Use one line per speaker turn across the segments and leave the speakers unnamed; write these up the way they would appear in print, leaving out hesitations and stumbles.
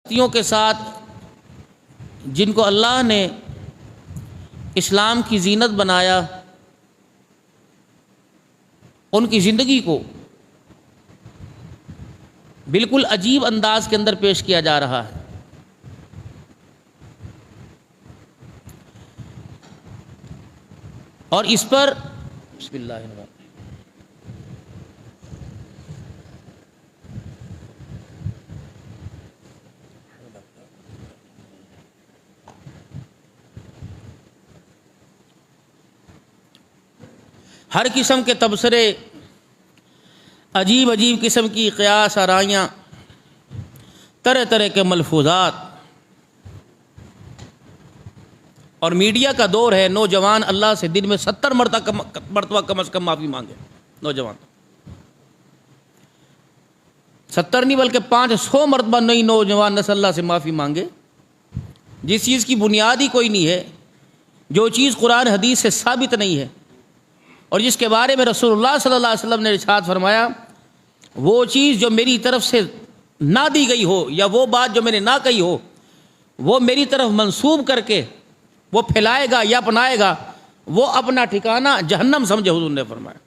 ہستیوں کے ساتھ جن کو اللہ نے اسلام کی زینت بنایا، ان کی زندگی کو بالکل عجیب انداز کے اندر پیش کیا جا رہا ہے۔ اور اس پر بسم اللہ الرحمن الرحیم ہر قسم کے تبصرے، عجیب عجیب قسم کی قیاس آرائیاں، طرح طرح کے ملفوظات، اور میڈیا کا دور ہے۔ نوجوان اللہ سے دن میں 70 مرتبہ کم از کم معافی مانگے۔ نوجوان 70 نہیں بلکہ 500 مرتبہ نئی نوجوان نسل اللہ سے معافی مانگے، جس چیز کی بنیاد ہی کوئی نہیں ہے، جو چیز قرآن حدیث سے ثابت نہیں ہے، اور جس کے بارے میں رسول اللہ صلی اللہ علیہ وسلم نے ارشاد فرمایا وہ چیز جو میری طرف سے نہ دی گئی ہو، یا وہ بات جو میں نے نہ کہی ہو، وہ میری طرف منسوب کر کے وہ پھیلائے گا یا اپنائے گا، وہ اپنا ٹھکانہ جہنم سمجھے، حضور نے فرمایا۔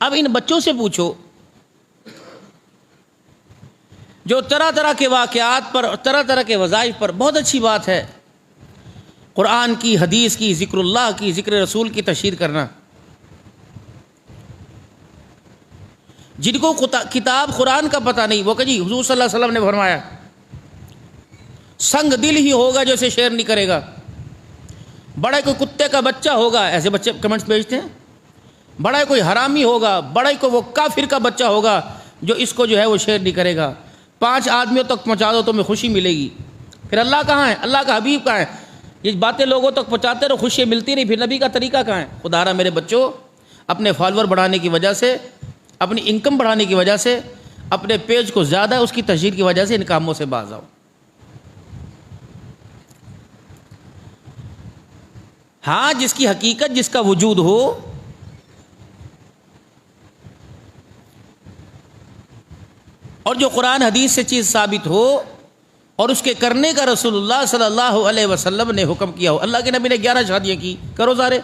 اب ان بچوں سے پوچھو جو طرح طرح کے واقعات پر، طرح طرح کے وظائف پر، بہت اچھی بات ہے قرآن کی، حدیث کی، ذکر اللہ کی، ذکر رسول کی تشہیر کرنا۔ جن کو کتاب قرآن کا پتہ نہیں، وہ کہ جی حضور صلی اللہ علیہ وسلم نے فرمایا، سنگ دل ہی ہوگا جو اسے شیئر نہیں کرے گا، بڑا کوئی کتے کا بچہ ہوگا، ایسے بچے کمنٹس بھیجتے ہیں، بڑا کوئی حرامی ہوگا، بڑا کوئی وہ کافر کا بچہ ہوگا جو اس کو جو ہے وہ شیئر نہیں کرے گا، 5 آدمیوں تک پہنچا دو تمہیں خوشی ملے گی۔ پھر اللہ کہاں ہے؟ اللہ کا حبیب کہاں ہے؟ یہ باتیں لوگوں تک پہنچاتے رہو، خوشی ملتی نہیں، پھر نبی کا طریقہ کہاں ہے؟ خدا را میرے بچوں، اپنے فالوور بڑھانے کی وجہ سے، اپنی انکم بڑھانے کی وجہ سے، اپنے پیج کو زیادہ اس کی تشہیر کی وجہ سے ان کاموں سے باز آؤ۔ ہاں، جس کی حقیقت، جس کا وجود ہو، اور جو قرآن حدیث سے چیز ثابت ہو، اور اس کے کرنے کا رسول اللہ صلی اللہ علیہ وسلم نے حکم کیا ہو۔ اللہ کے نبی نے 11 شادیاں کی، کرو سارے۔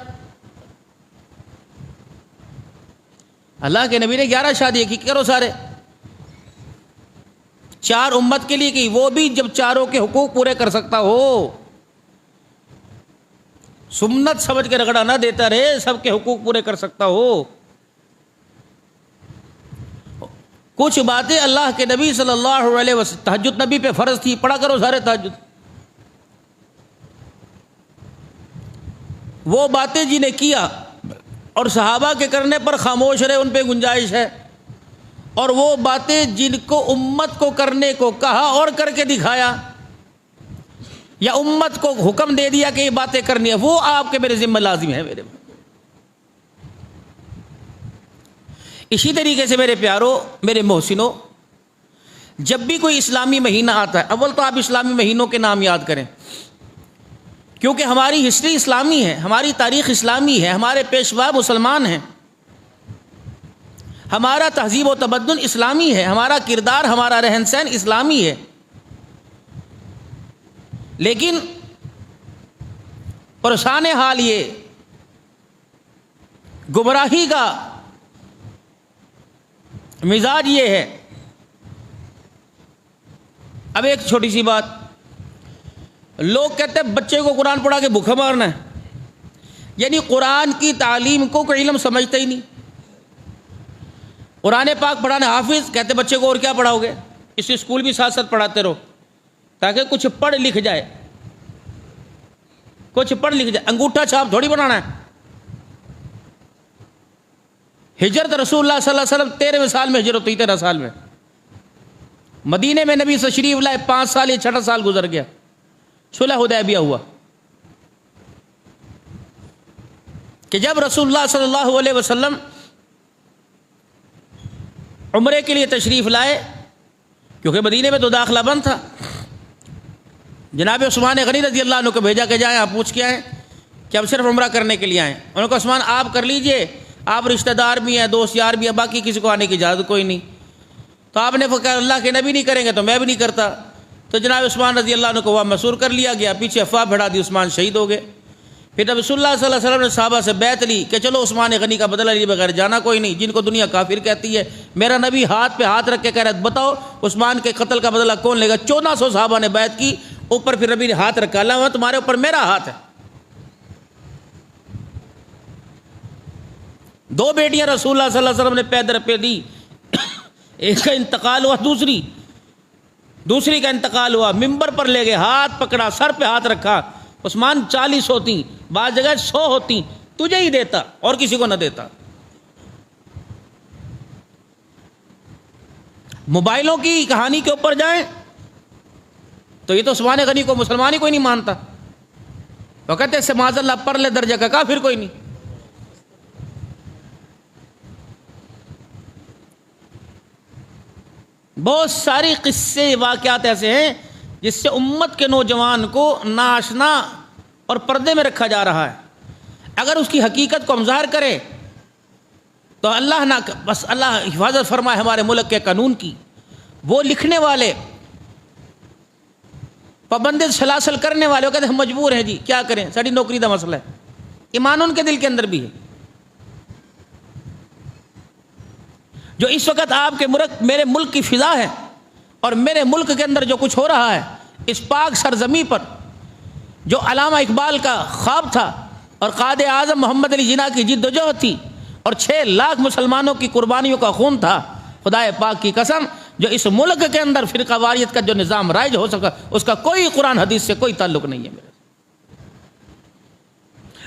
اللہ کے نبی نے 11 شادیاں کی، کرو سارے۔ 4 امت کے لیے کی، وہ بھی جب چاروں کے حقوق پورے کر سکتا ہو، سنت سمجھ کے رگڑا نہ دیتا رہے، سب کے حقوق پورے کر سکتا ہو۔ کچھ باتیں اللہ کے نبی صلی اللہ علیہ وسلم، تہجد نبی پہ فرض تھی، پڑھا کرو سارے تہجد۔ وہ باتیں جنہیں کیا اور صحابہ کے کرنے پر خاموش رہے، ان پہ گنجائش ہے، اور وہ باتیں جن کو امت کو کرنے کو کہا اور کر کے دکھایا، یا امت کو حکم دے دیا کہ یہ باتیں کرنی ہے، وہ آپ کے میرے ذمہ لازم ہے میرے۔ اسی طریقے سے میرے پیاروں، میرے محسنوں، جب بھی کوئی اسلامی مہینہ آتا ہے، اول تو آپ اسلامی مہینوں کے نام یاد کریں، کیونکہ ہماری ہسٹری اسلامی ہے، ہماری تاریخ اسلامی ہے، ہمارے پیشوا مسلمان ہیں، ہمارا تہذیب و تمدن اسلامی ہے، ہمارا کردار، ہمارا رہن سہن اسلامی ہے۔ لیکن پریشان حال یہ، گمراہی کا مزاج یہ ہے۔ اب ایک چھوٹی سی بات، لوگ کہتے ہیں بچے کو قرآن پڑھا کے بھوکا مارنا ہے، یعنی قرآن کی تعلیم کو کوئی علم سمجھتا ہی نہیں۔ قرآن پاک پڑھانے حافظ، کہتے بچے کو اور کیا پڑھاؤ گے، اس اسکول بھی ساتھ ساتھ پڑھاتے رہو تاکہ کچھ پڑھ لکھ جائے، کچھ پڑھ لکھ جائے، انگوٹھا چھاپ تھوڑی بنانا ہے۔ ہجرت رسول اللہ صلی اللہ علیہ وسلم 13ویں سال میں ہجرت ہوئی، 13 سال میں مدینے میں نبی تشریف لائے، 5 سال یا 6 سال گزر گیا، صلح حدیبیہ ہوا، کہ جب رسول اللہ صلی اللہ علیہ وسلم عمرے کے لیے تشریف لائے، کیونکہ مدینے میں تو داخلہ بند تھا، جناب عثمان غنی رضی اللہ عنہ کو بھیجا کہ جائیں آپ پوچھ کے آئیں کہ ہم صرف عمرہ کرنے کے لیے آئیں۔ انہوں نے کہا عثمان آپ کر لیجئے، آپ رشتہ دار بھی ہیں، دوست یار بھی ہیں، باقی کسی کو آنے کی اجازت کوئی نہیں۔ تو آپ نے کہا اللہ کے نبی نہیں کریں گے تو میں بھی نہیں کرتا۔ تو جناب عثمان رضی اللہ عنہ کو وہاں مسور کر لیا گیا، پیچھے افواہ بڑھا دی، عثمان شہید ہو گئے۔ پھر جب رسول اللہ صلی اللہ علیہ وسلم نے صحابہ سے بیعت لی کہ چلو عثمان غنی کا بدلہ لیے بغیر جانا کوئی نہیں، جن کو دنیا کافر کہتی ہے، میرا نبی ہاتھ پہ ہاتھ رکھ کے کہہ رہا ہے بتاؤ عثمان کے قتل کا بدلہ کون لے گا؟ 1400 صحابہ نے بیعت کی، اوپر پھر نبی نے ہاتھ رکھا، اللہ تمہارے اوپر میرا ہاتھ ہے۔ 2 بیٹیاں رسول اللہ صلی اللہ علیہ وسلم نے پے در پہ دی، ایک کا انتقال ہوا، دوسری کا انتقال ہوا، ممبر پر لے گئے، ہاتھ پکڑا، سر پہ ہاتھ رکھا، عثمان 40 ہوتی، بعض جگہ 100 ہوتی، تجھے ہی دیتا اور کسی کو نہ دیتا۔ موبائلوں کی کہانی کے اوپر جائیں تو یہ تو عثمان غنی کو مسلمان ہی کوئی نہیں مانتا، وہ کہتے ہیں معاذ اللہ پرلے درجہ کا کافر کوئی نہیں۔ بہت ساری قصے واقعات ایسے ہیں جس سے امت کے نوجوان کو ناآشنا اور پردے میں رکھا جا رہا ہے۔ اگر اس کی حقیقت کو ہم ظاہر کریں تو اللہ نہ بس اللہ حفاظت فرمائے ہمارے ملک کے قانون کی۔ وہ لکھنے والے، پابند سلاسل کرنے والے، وہ کہتے ہیں ہم مجبور ہیں جی، کیا کریں، ساری نوکری کا مسئلہ ہے۔ ایمان ان کے دل کے اندر بھی ہے۔ جو اس وقت آپ کے میرے ملک کی فضا ہے اور میرے ملک کے اندر جو کچھ ہو رہا ہے، اس پاک سرزمین پر جو علامہ اقبال کا خواب تھا اور قائد اعظم محمد علی جناح کی جد و جہد تھی اور 6 لاکھ مسلمانوں کی قربانیوں کا خون تھا، خدا پاک کی قسم جو اس ملک کے اندر فرقہ واریت کا جو نظام رائج ہو سکا، اس کا کوئی قرآن حدیث سے کوئی تعلق نہیں ہے میرے۔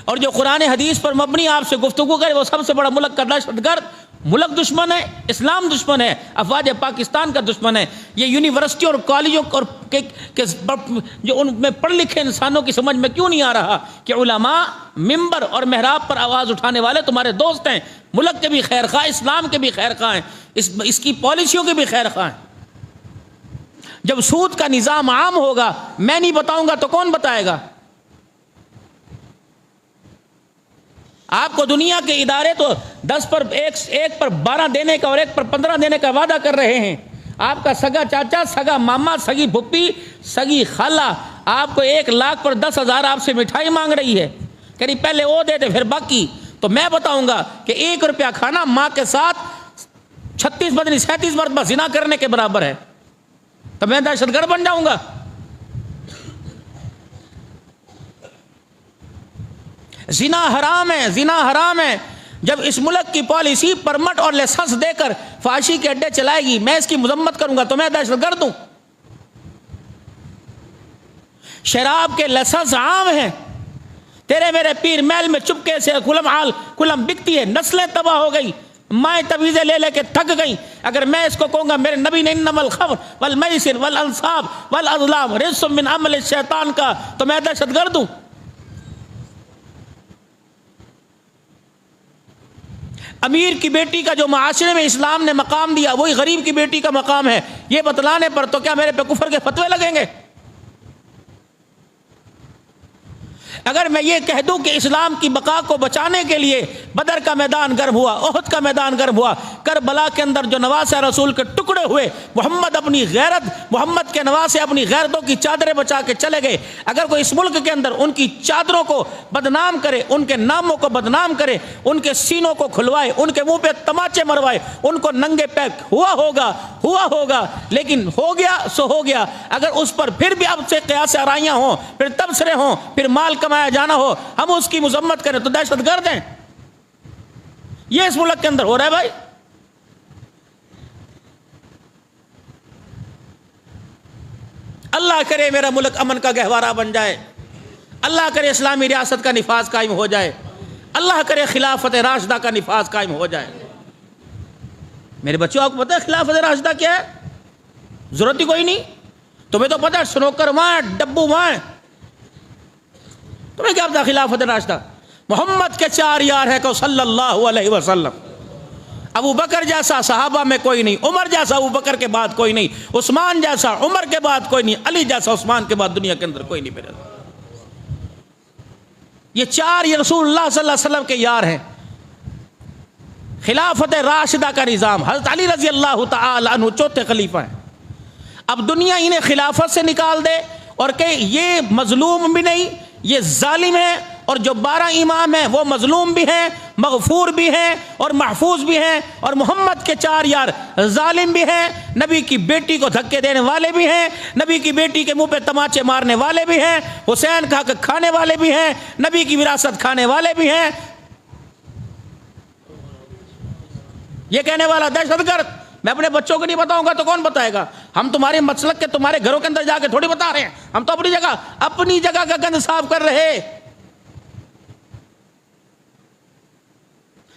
اور جو قرآن حدیث پر مبنی آپ سے گفتگو کرے وہ سب سے بڑا ملک کا دہشت گرد، ملک دشمن ہے، اسلام دشمن ہے، افواج پاکستان کا دشمن ہے۔ یہ یونیورسٹی اور کالجوں اور جو ان میں پڑھ لکھے انسانوں کی سمجھ میں کیوں نہیں آ رہا کہ علماء ممبر اور محراب پر آواز اٹھانے والے تمہارے دوست ہیں، ملک کے بھی خیر خواہ، اسلام کے بھی خیر خواہ ہیں، اس کی پالیسیوں کے بھی خیر خواہ ہیں۔ جب سود کا نظام عام ہوگا، میں نہیں بتاؤں گا تو کون بتائے گا؟ آپ کو دنیا کے ادارے تو 10 پر 1 پر 12 دینے کا اور 1 پر 15 دینے کا وعدہ کر رہے ہیں۔ آپ کا سگا چاچا، سگا ماما، سگی پھپھی، سگی خالہ آپ کو 1 لاکھ پر 10,000 آپ سے مٹھائی مانگ رہی ہے کہ نہیں پہلے وہ دے دے پھر باقی۔ تو میں بتاؤں گا کہ 1 روپیہ کھانا ماں کے ساتھ 36 بدنی 37 مرتبہ زنا کرنے کے برابر ہے، تو میں دہشت گرد بن جاؤں گا؟ زنا حرام ہے، زنا حرام ہے۔ جب اس ملک کی پالیسی پرمٹ اور لائسنس دے کر فحاشی کے اڈے چلائے گی، میں اس کی مذمت کروں گا تو میں دہشت گرد ہوں۔ شراب کے لائسنس عام ہیں، تیرے میرے پیر محل میں چپکے سے کلم بکتی ہے، نسلیں تباہ ہو گئی، مائیں تویزیں لے لے کے تھک گئیں۔ اگر میں اس کو کہوں گا میرے نبی نے انما الخمر والمیسر والانصاب والازلام رجس من عمل الشیطان کا، تو میں دہشت گرد ہوں۔ امیر کی بیٹی کا جو معاشرے میں اسلام نے مقام دیا وہی غریب کی بیٹی کا مقام ہے، یہ بتلانے پر تو کیا میرے پہ کفر کے فتوے لگیں گے؟ اگر میں یہ کہہ دوں کہ اسلام کی بقا کو بچانے کے لیے بدر کا میدان گرم ہوا، احد کا میدان گرم ہوا، کربلا کے اندر جو نواسے رسول کے ٹکڑے ہوئے، محمد کے نواسے اپنی غیرتوں کی چادریں بچا کے چلے گئے، اگر کوئی اس ملک کے اندر ان کی چادروں کو بدنام کرے، ان کے ناموں کو بدنام کرے، ان کے سینوں کو کھلوائے، ان کے منہ پہ تماچے مروائے، ان کو ننگے پیک ہوا ہوگا، لیکن ہو گیا سو ہو گیا۔ اگر اس پر پھر بھی اب سے قیاس آرائیاں ہوں، پھر تبصرے ہوں، پھر مال کمایا جانا ہو، ہم اس کی مذمت کریں تو دہشت گرد ہیں۔ یہ اس ملک کے اندر ہو رہا ہے بھائی۔ اللہ کرے میرا ملک امن کا گہوارہ بن جائے، اللہ کرے اسلامی ریاست کا نفاذ قائم ہو جائے، اللہ کرے خلافت راشدہ کا نفاذ قائم ہو جائے۔ میرے بچوں آپ کو پتہ ہے خلافت راشدہ کیا ہے؟ ضرورت ہی کوئی نہیں، تمہیں تو پتہ ہے سنوکر وہاں، ڈبو وہاں، تمہیں کیا پتا خلافت راشدہ؟ محمد کے 4 یار ہیں کہ صلی اللہ علیہ وسلم، ابو بکر جیسا صحابہ میں کوئی نہیں، عمر جیسا ابو بکر کے بعد کوئی نہیں، عثمان جیسا عمر کے بعد کوئی نہیں، علی جیسا عثمان کے بعد دنیا کے اندر کوئی نہیں۔ میرے یہ 4 یہ رسول اللہ صلی اللہ علیہ وسلم کے یار ہیں۔ خلافت راشدہ کا نظام، حضرت علی رضی اللہ تعالی عنہ 4تھے خلیفہ ہیں، اب دنیا انہیں خلافت سے نکال دے اور کہ یہ مظلوم بھی نہیں، یہ ظالم ہے، اور جو 12 امام ہیں وہ مظلوم بھی ہیں، مغفور بھی ہیں اور محفوظ بھی ہیں، اور محمد کے 4 یار ظالم بھی ہیں، نبی کی بیٹی کو دھکے دینے والے بھی ہیں، نبی کی بیٹی کے منہ پہ تماچے مارنے والے بھی ہیں، حسین کا حق کھانے والے بھی ہیں، نبی کی وراثت کھانے والے بھی ہیں، یہ کہنے والا دہشت گرد میں اپنے بچوں کو نہیں بتاؤں گا تو کون بتائے گا؟ ہم تمہارے مسلک کے تمہارے گھروں کے اندر جا کے تھوڑی بتا رہے ہیں، ہم تو اپنی جگہ کا گند صاف کر رہے۔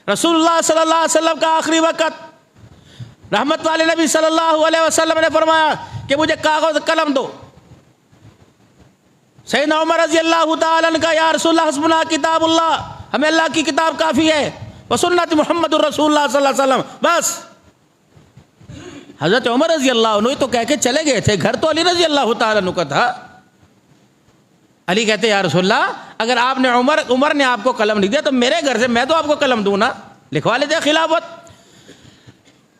رسول اللہ صلی اللہ علیہ وسلم کا آخری وقت، رحمت والے نبی صلی اللہ علیہ وسلم نے فرمایا کہ مجھے کاغذ قلم دو۔ سیدنا عمر رضی اللہ تعالیٰ عنہ کا یا رسول اللہ حسبنا کتاب اللہ، ہمیں اللہ کی کتاب کافی ہے، وسنت محمد الرسول اللہ صلی اللہ علیہ وسلم، بس۔ حضرت عمر رضی اللہ عنہ تو کہہ کے چلے گئے تھے، گھر تو علی رضی اللہ تعالیٰ عنہ کا تھا۔ علی کہتے یا رسول اللہ اگر آپ نے عمر نے آپ کو قلم نہیں دیا تو میرے گھر سے میں تو آپ کو قلم دوں نا، لکھوا لیتے خلافت۔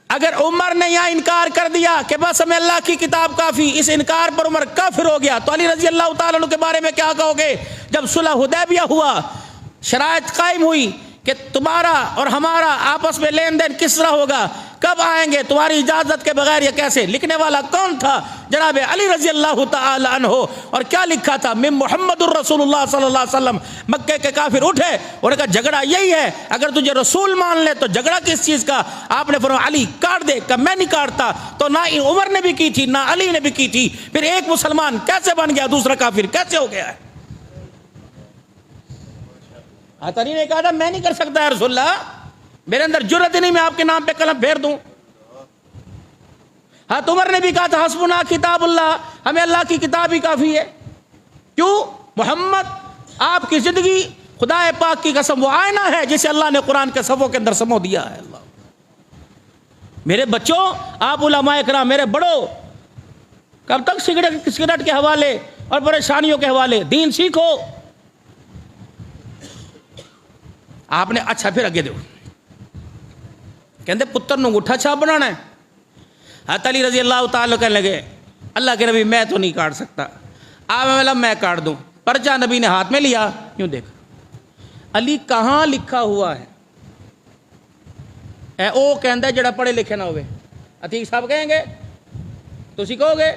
اگر عمر نے یہاں انکار کر دیا کہ بس ہمیں اللہ کی کتاب کافی، اس انکار پر عمر کافر ہو گیا، تو علی رضی اللہ تعالیٰ عنہ کے بارے میں کیا کہو گے؟ جب صلح حدیبیہ ہوا، شرائط قائم ہوئی کہ تمہارا اور ہمارا آپس میں لین دین کس طرح ہوگا، کب آئیں گے تمہاری اجازت کے بغیر، یہ کیسے؟ لکھنے والا کون تھا؟ جناب علی رضی اللہ تعالی عنہ۔ اور کیا لکھا تھا؟ من محمد الرسول اللہ صلی اللہ علیہ وسلم۔ مکے کے کافر اٹھے اور کہا جھگڑا یہی ہے، اگر تجھے رسول مان لے تو جھگڑا کس چیز کا؟ آپ نے فرمایا علی کاٹ دے، کہ میں نہیں کاٹتا۔ تو نہ عمر نے بھی کی تھی نہ علی نے بھی کی تھی، پھر ایک مسلمان کیسے بن گیا دوسرا کافر کیسے ہو گیا ہے؟ علی نے کہا تھا میں نہیں کر سکتا یا رسول اللہ، میرے اندر جرت ہی نہیں میں آپ کے نام پہ قلم پھیر دوں۔ حضرت عمر نے بھی کہا تھا حسبنا کتاب اللہ، ہمیں اللہ کی کتاب ہی کافی ہے۔ کیوں؟ محمد آپ کی زندگی خدا پاک کی قسم وہ آئینہ ہے جسے اللہ نے قرآن کے صفوں کے اندر سمو دیا ہے۔ اللہ میرے بچوں، آپ علماء کرام، میرے بڑوں، کب تک سگریٹ کے حوالے اور پریشانیوں کے حوالے؟ دین سیکھو۔ آپ نے اچھا پھر اگے دو کہتے پتر نو انگوٹھا چھاپ بنانا ہے۔ حضرت علی رضی اللہ تعالیٰ کہنے لگے اللہ کے نبی میں تو نہیں کاٹ سکتا، آپ میں کاٹ دوں۔ پرچہ نبی نے ہاتھ میں لیا، یوں دیکھا علی کہاں لکھا ہوا ہے؟ اے او کہندا جڑا پڑھے لکھے نہ ہوئے، عتیق صاحب کہیں گے تو اسی کہو گے،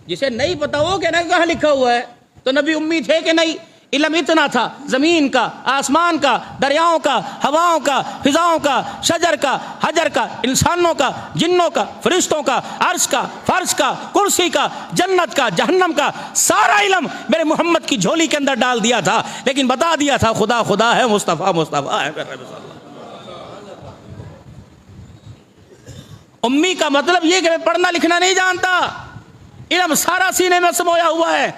جسے نہیں پتا وہ کہنا کہاں لکھا ہوا ہے۔ تو نبی امی تھے کہ نہیں؟ علم اتنا تھا، زمین کا، آسمان کا، دریاؤں کا، ہواؤں کا، فضاؤں کا، شجر کا، حجر کا، انسانوں کا، جنوں کا، فرشتوں کا، عرش کا، فرش کا، کرسی کا، جنت کا، جہنم کا، سارا علم میرے محمد کی جھولی کے اندر ڈال دیا تھا، لیکن بتا دیا تھا خدا خدا ہے، مصطفیٰ مصطفیٰ ہے۔ امی کا مطلب یہ کہ میں پڑھنا لکھنا نہیں جانتا، علم سارا سینے میں سمویا ہوا ہے۔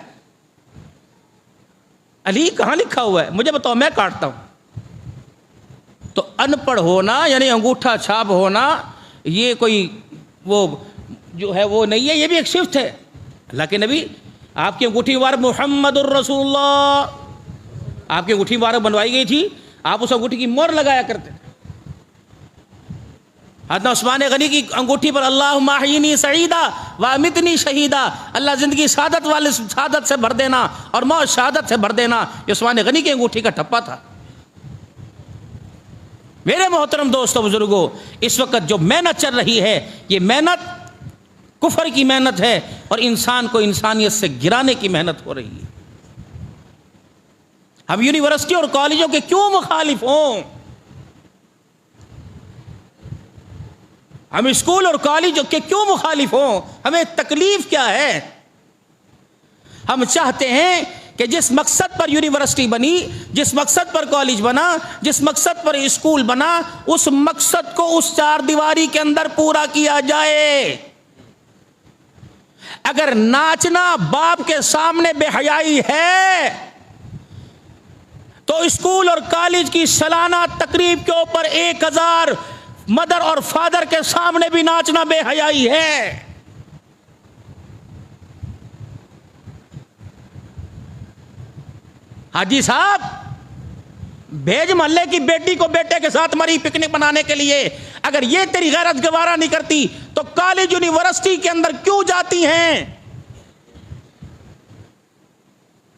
علی کہاں لکھا ہوا ہے؟ مجھے بتاؤ، میں کاٹتا ہوں۔ تو ان پڑھ ہونا یعنی انگوٹھا چھاپ ہونا یہ کوئی وہ جو ہے وہ نہیں ہے، یہ بھی ایک صفت ہے۔ اللہ کے نبی آپ کی انگوٹھی مبارک محمد الرسول اللہ، آپ کی انگوٹھی مبارک بنوائی گئی تھی، آپ اس انگوٹھی کی مہر لگایا کرتے تھے۔ حضرت عثمان غنی کی انگوٹھی پر اللہم احیینی سعیدا وامتنی شہیدا، اللہ زندگی سعادت والے سعادت سے بھر دینا اور موت شہادت سے بھر دینا، یہ عثمان غنی کی انگوٹھی کا ٹھپا تھا۔ میرے محترم دوستو بزرگوں، اس وقت جو محنت چل رہی ہے یہ محنت کفر کی محنت ہے اور انسان کو انسانیت سے گرانے کی محنت ہو رہی ہے۔ ہم یونیورسٹی اور کالجوں کے کیوں مخالف ہوں؟ ہم اسکول اور کالجوں کے کیوں مخالف ہوں؟ ہمیں تکلیف کیا ہے؟ ہم چاہتے ہیں کہ جس مقصد پر یونیورسٹی بنی، جس مقصد پر کالج بنا، جس مقصد پر اسکول بنا، اس مقصد کو اس چار دیواری کے اندر پورا کیا جائے۔ اگر ناچنا باپ کے سامنے بے حیائی ہے تو اسکول اور کالج کی سالانہ تقریب کے اوپر 1000 مدر اور فادر کے سامنے بھی ناچنا بے حیائی ہے۔ حاجی صاحب بھیج محلے کی بیٹی کو بیٹے کے ساتھ مری پکنک بنانے کے لیے، اگر یہ تیری غیرت گوارا نہیں کرتی تو تو کالج یونیورسٹی کے اندر کیوں جاتی ہیں؟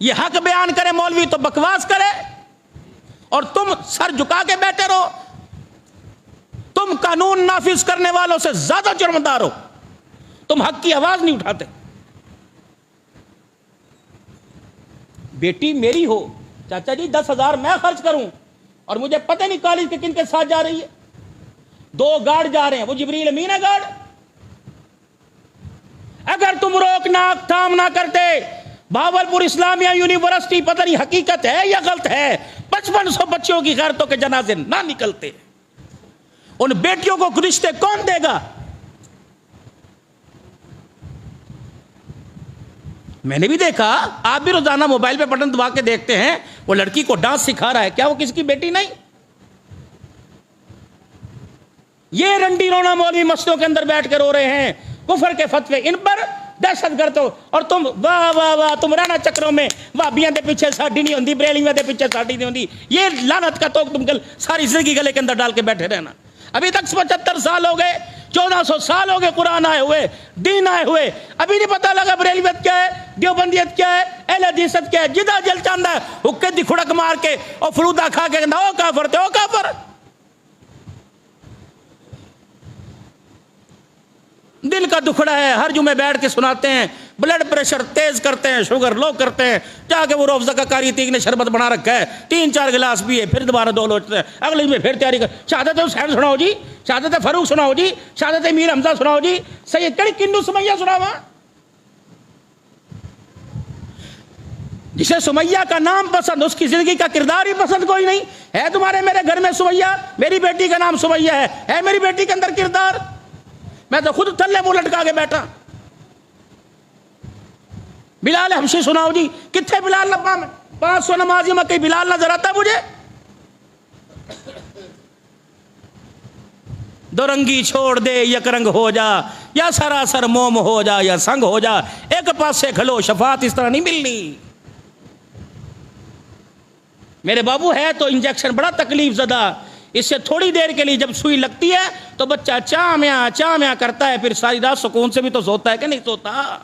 یہ حق بیان کرے مولوی تو بکواس کرے، اور تم سر جھکا کے بیٹھے رہو. تم قانون نافذ کرنے والوں سے زیادہ جرمدار ہو، تم حق کی آواز نہیں اٹھاتے. بیٹی میری ہو، چاچا جی 10,000 میں خرچ کروں، اور مجھے پتہ نہیں کالج کے کن کے ساتھ جا رہی ہے. 2 گارڈ جا رہے ہیں، وہ جبریل امین ہے گارڈ. اگر تم روکنا تھام نہ کرتے، بھاولپور اسلامیہ یونیورسٹی پتہ نہیں حقیقت ہے یا غلط ہے، 5500 بچوں کی غیرتوں کے جنازے نہ نکلتے. ان بیٹیوں کو رشتے کون دے گا؟ میں نے بھی دیکھا، آپ بھی روزانہ موبائل پہ بٹن دبا کے دیکھتے ہیں، وہ لڑکی کو ڈانس سکھا رہا ہے، کیا وہ کسی کی بیٹی نہیں؟ یہ رنڈی رونا مولوی مسجدوں کے اندر بیٹھ کے رو رہے ہیں کفر کے فتوے، ان پر دہشت گرد ہو، اور تم واہ واہ واہ، تم رانا چکروں میں وابیاں دے پیچھے ساڈی نہیں ہوندی، بریلیاں دے پیچھے ساڈی نہیں ہوندی. یہ لعنت کا توک تم ساری زندگی گلے کے اندر ڈال کے بیٹھے رہنا. ابھی تک 75 سال ہو گئے، 1400 سال ہو گئے قرآن آئے ہوئے، دین آئے ہوئے، ابھی نہیں پتہ لگا بریلویت کیا ہے، دیوبندیت کیا ہے، اہل حدیثت کیا ہے. جدہ جل چاندہ ہے حکے دی کھڑک مار کے اور فلودہ کھا کے کہنا او کافر تے او کافر. دل کا دکھڑا ہے، ہر جمعے بیٹھ کے سناتے ہیں، بلڈ پریشر تیز کرتے ہیں، شوگر لو کرتے ہیں، جا کے وہ روف زکا کاری تیگ نے شربت بنا رکھا ہے، 3-4 گلاس پیے پھر دوبارہ 2 لوٹتے ہیں، اگلے میں پھر تیاری کر. شہادت حسین سناؤ جی، شہادت فاروق سناؤ جی، شہادت امیر حمزہ سناؤ جی، سید کڑی کنو سمیہ سناوا. جسے سمیہ کا نام پسند، اس کی زندگی کا کردار ہی پسند کوئی نہیں ہے. تمہارے میرے گھر میں سمیہ، میری بیٹی کا نام سمیہ ہے میری بیٹی کے اندر کردار؟ میں تو خود تھلے منہ لٹکا کے بیٹھا. بلال حبشی سناؤ جی، کتنے بلال لبا میں 500 نمازی میں کہیں بلال نظر آتا مجھے؟ دو رنگی چھوڑ دے یک رنگ ہو جا، یا سراسر موم ہو جا یا سنگ ہو جا، ایک پاسے کھلو شفاعت اس طرح نہیں ملنی. میرے بابو ہے تو انجیکشن بڑا تکلیف زدہ، اس سے تھوڑی دیر کے لیے جب سوئی لگتی ہے تو بچہ چامیا کرتا ہے، پھر ساری رات سکون سے بھی تو سوتا ہے کہ نہیں سوتا.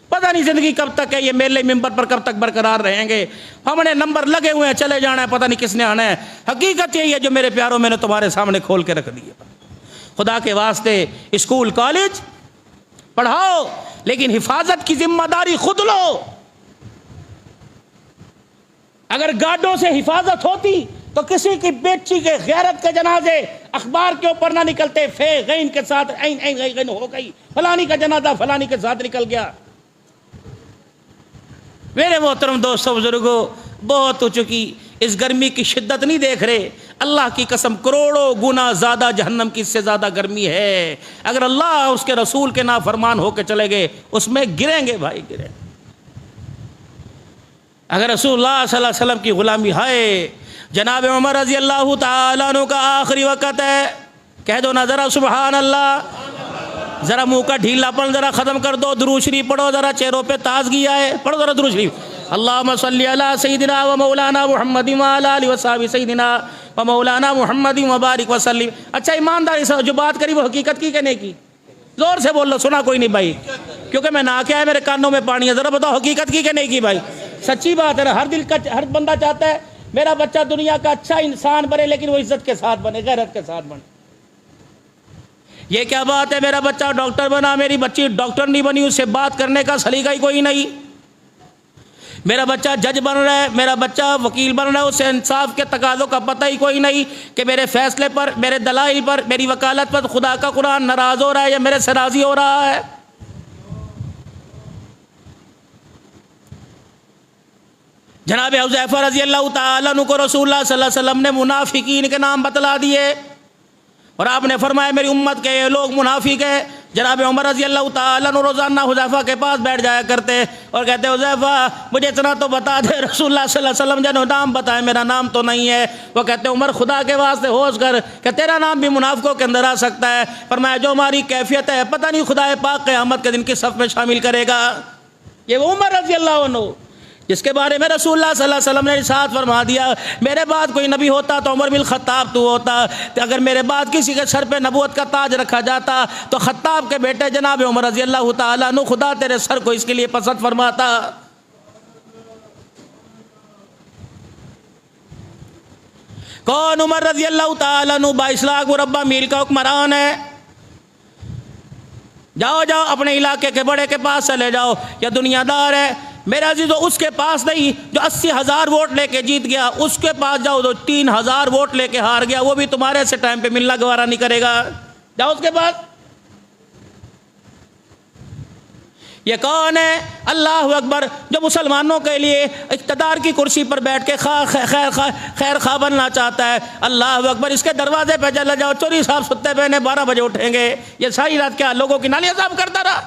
پتہ نہیں زندگی کب تک ہے، یہ میلے ممبر پر کب تک برقرار رہیں گے. ہم نے نمبر لگے ہوئے ہیں، چلے جانا ہے، پتہ نہیں کس نے آنا ہے. حقیقت یہی ہے جو میرے پیاروں میں نے تمہارے سامنے کھول کے رکھ دی ہے. خدا کے واسطے اسکول کالج پڑھاؤ، لیکن حفاظت کی ذمہ داری خود لو. اگر گارڈوں سے حفاظت ہوتی تو کسی کی بیٹی کے غیرت کے جنازے اخبار کے اوپر نہ نکلتے، فے غین کے ساتھ غین ہو گئی، فلانی کا جنازہ فلانی کے ساتھ نکل گیا. میرے محترم دوستوں بزرگوں، بہت ہو چکی. اس گرمی کی شدت نہیں دیکھ رہے؟ اللہ کی قسم کروڑوں گنا زیادہ جہنم کی اس سے زیادہ گرمی ہے. اگر اللہ اس کے رسول کے نافرمان ہو کے چلے گئے، اس میں گریں گے بھائی، گریں. اگر رسول اللہ صلی اللہ علیہ وسلم کی غلامی ہے، جناب عمر رضی اللہ تعالیٰ عنہ کا آخری وقت ہے، کہہ دو نا ذرا سبحان اللہ، ذرا منہ کا ڈھیلا پن ذرا ختم کر دو، درود شریف پڑھو، ذرا چہروں پہ تازگی آئے، پڑھو ذرا درود شریف. اللہم صلی علی سیدنا و مولانا محمد و علی آلہ و صحبہ سیدنا و مولانا محمد و بارک وسلم. اچھا ایمانداری سے جو بات کری وہ حقیقت کی کہ نہیں کی؟ زور سے بول لو، سنا کوئی نہیں بھائی، کیونکہ میں نہ کیا ہے، میرے کانوں میں پانی ہے. ذرا بتاؤ حقیقت کی کہ نہیں کی بھائی؟ سچی بات ہے. ہر بندہ چاہتا ہے میرا بچہ دنیا کا اچھا انسان بنے، لیکن وہ عزت کے ساتھ بنے، غیرت کے ساتھ بنے. یہ کیا بات ہے، میرا بچہ ڈاکٹر بنا، میری بچی ڈاکٹر نہیں بنی، اس سے بات کرنے کا سلیقہ ہی کوئی نہیں. میرا بچہ جج بن رہا ہے، میرا بچہ وکیل بن رہا ہے، اس سے انصاف کے تقاضوں کا پتہ ہی کوئی نہیں کہ میرے فیصلے پر، میرے دلائل پر، میری وکالت پر خدا کا قرآن ناراض ہو رہا ہے یا میرے سے راضی ہو رہا ہے. جناب حذیفہ رضی اللہ تعالیٰ عنہ کو رسول اللہ صلی اللہ علیہ وسلم نے منافقین کے نام بتلا دیے، اور آپ نے فرمایا میری امت کے یہ لوگ منافق ہیں. جناب عمر رضی اللہ تعالیٰ عنہ روزانہ حذیفہ کے پاس بیٹھ جایا کرتے اور کہتے حذیفہ مجھے اتنا تو بتا دے، رسول اللہ صلی اللہ علیہ وسلم جنہوں نام بتائے میرا نام تو نہیں ہے. وہ کہتے عمر خدا کے واسطے ہوش کر کہ تیرا نام بھی منافقوں کے اندر آ سکتا ہے. فرمایا جو ہماری کیفیت ہے پتہ نہیں خدا پاک قیامت کے دن کی صف میں شامل کرے گا. یہ وہ عمر رضی اللہ عنہ جس کے بارے میں رسول اللہ صلی اللہ علیہ وسلم نے ارشاد فرما دیا میرے بعد کوئی نبی ہوتا تو عمر بن خطاب تو ہوتا، اگر میرے بعد کسی کے سر پہ نبوت کا تاج رکھا جاتا تو خطاب کے بیٹے جناب عمر رضی اللہ تعالیٰ عنہ خدا تیرے سر کو اس کے لیے پسند فرماتا۔ کون؟ عمر رضی اللہ تعالیٰ عنہ 22 لاکھ مربع میل کا حکمران ہے۔ جاؤ جاؤ اپنے علاقے کے بڑے کے پاس چلے جاؤ، یہ دنیا دار ہے میرا عزیزو، اس کے پاس نہیں جو 80,000 ووٹ لے کے جیت گیا، اس کے پاس جاؤ جو 3,000 ووٹ لے کے ہار گیا، وہ بھی تمہارے سے ٹائم پہ ملنا گوارا نہیں کرے گا، جاؤ اس کے پاس۔ یہ کون ہے؟ اللہ اکبر، جو مسلمانوں کے لیے اقتدار کی کرسی پر بیٹھ کے خیر خواہ بننا چاہتا ہے۔ اللہ اکبر، اس کے دروازے پہ چلے جاؤ، چوری صاحب ستے پہنے 12 بجے اٹھیں گے، یہ ساری رات کیا لوگوں کی نالیاں صاف کرتا رہا؟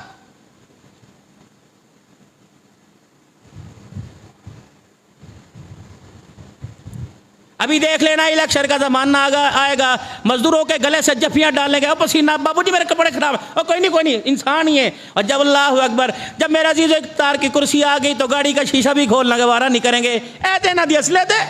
ابھی دیکھ لینا الیکشن کا زمانہ آئے گا، مزدوروں کے گلے سے جفیاں ڈالنے گے، پسینہ، بابو جی میرے کپڑے خراب ہیں، کوئی نہیں انسان ہی ہے۔ اور جب اللہ اکبر، جب میرا عزیز اقتدار کی کرسی آ گئی تو گاڑی کا شیشہ بھی کھولنا گوارا نہیں کریں گے، اے دے نہ دی اصلے دے۔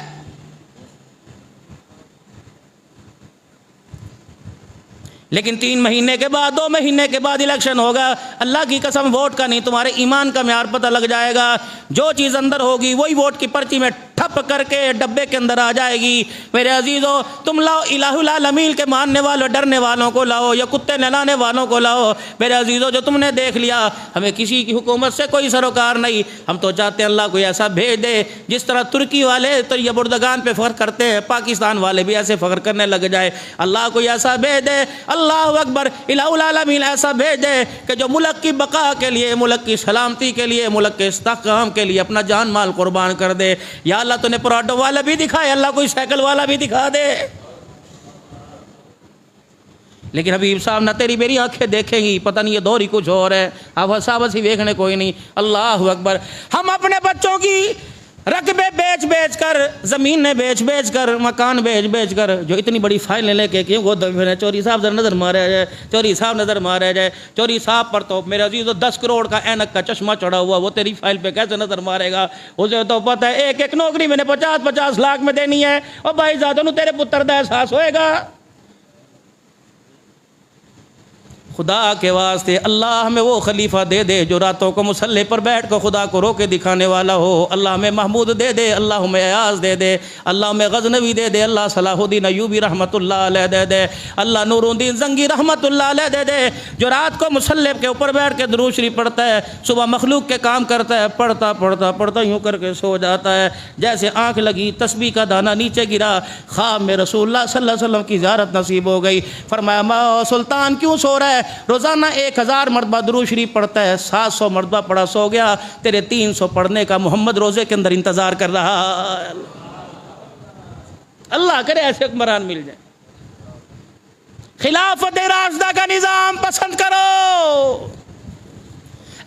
لیکن 3 مہینے کے بعد 2 مہینے کے بعد الیکشن ہوگا، اللہ کی قسم ووٹ کا نہیں تمہارے ایمان کا معیار پتہ لگ جائے گا، جو چیز اندر ہوگی وہی ووٹ کی پرچی میں ٹھپ کر کے ڈبے کے اندر آ جائے گی۔ میرے عزیزو، تم لاؤ الہ العالمین کے ماننے والوں ڈرنے والوں کو لاؤ یا کتے نہلانے والوں کو لاؤ۔ میرے عزیزو، جو تم نے دیکھ لیا، ہمیں کسی کی حکومت سے کوئی سروکار نہیں، ہم تو چاہتے ہیں اللہ کوئی ایسا بھیج دے جس طرح ترکی والے تو یہ بردگان پہ فخر کرتے ہیں، پاکستان والے بھی ایسے فخر کرنے لگ جائے، اللہ کوئی ایسا بھیج دے، اللہ اکبر، الہ العالمین ایسا بھیج دے کہ جو ملک کی بقا کے لیے، ملک کی سلامتی کے لیے، ملک کے استحکام کے لیے اپنا جان مال قربان کر دے۔ یا اللہ تو نے پراڈو والا بھی دکھائے، اللہ کوئی سائیکل والا بھی دکھا دے۔ لیکن حبیب صاحب نہ تیری میری آنکھیں دیکھیں گی، پتہ نہیں یہ دور ہی کچھ اور ہے، اب حساب ہی دیکھنے کوئی نہیں۔ اللہ اکبر، ہم اپنے بچوں کی رقبے بیچ بیچ کر، زمینیں بیچ بیچ کر، مکان بیچ بیچ کر، جو اتنی بڑی فائلیں لے کے کیوں وہ چوری صاحب ذرا نظر مارا جائے، چوری صاحب نظر مارا جائے، چوری صاحب پر تو میرے عزیز 10 کروڑ کا اینک کا چشمہ چڑھا ہوا، وہ تیری فائل پہ کیسے نظر مارے گا؟ اسے تو پتہ ہے ایک نوکری میں نے 50 لاکھ میں دینی ہے، اور بھائی زیادہ تیرے پتر دا احساس ہوئے گا۔ خدا کے واسطے اللہ ہمیں وہ خلیفہ دے دے جو راتوں کو مصلی پر بیٹھ کر خدا کو رو کے دکھانے والا ہو۔ اللہ ہمیں محمود دے دے، اللہ ہمیں ایاز دے دے، اللہ ہمیں غزنوی دے دے، اللہ صلاح الدین ایوبی رحمت اللہ علیہ دے دے، اللہ نور الدین زنگی رحمت اللہ علیہ دے دے، جو رات کو مصلی کے اوپر بیٹھ کے درود شریف پڑھتا ہے، صبح مخلوق کے کام کرتا ہے، پڑھتا پڑھتا پڑھتا یوں کر کے سو جاتا ہے جیسے آنکھ لگی تسبیح کا دانہ نیچے گرا، خواب میں رسول اللہ صلی اللہ علیہ وسلم کی زیارت نصیب ہو گئی۔ فرمایا سلطان کیوں سو رہا ہے؟ روزانہ 1000 مرتبہ درود شریف پڑھتا ہے، 700 مرتبہ پڑھا سو گیا، تیرے 300 پڑھنے کا محمد روزے کے اندر انتظار کر رہا۔ اللہ کرے ایسے حکمران مل جائیں۔ خلافت راشدہ کا نظام پسند کرو۔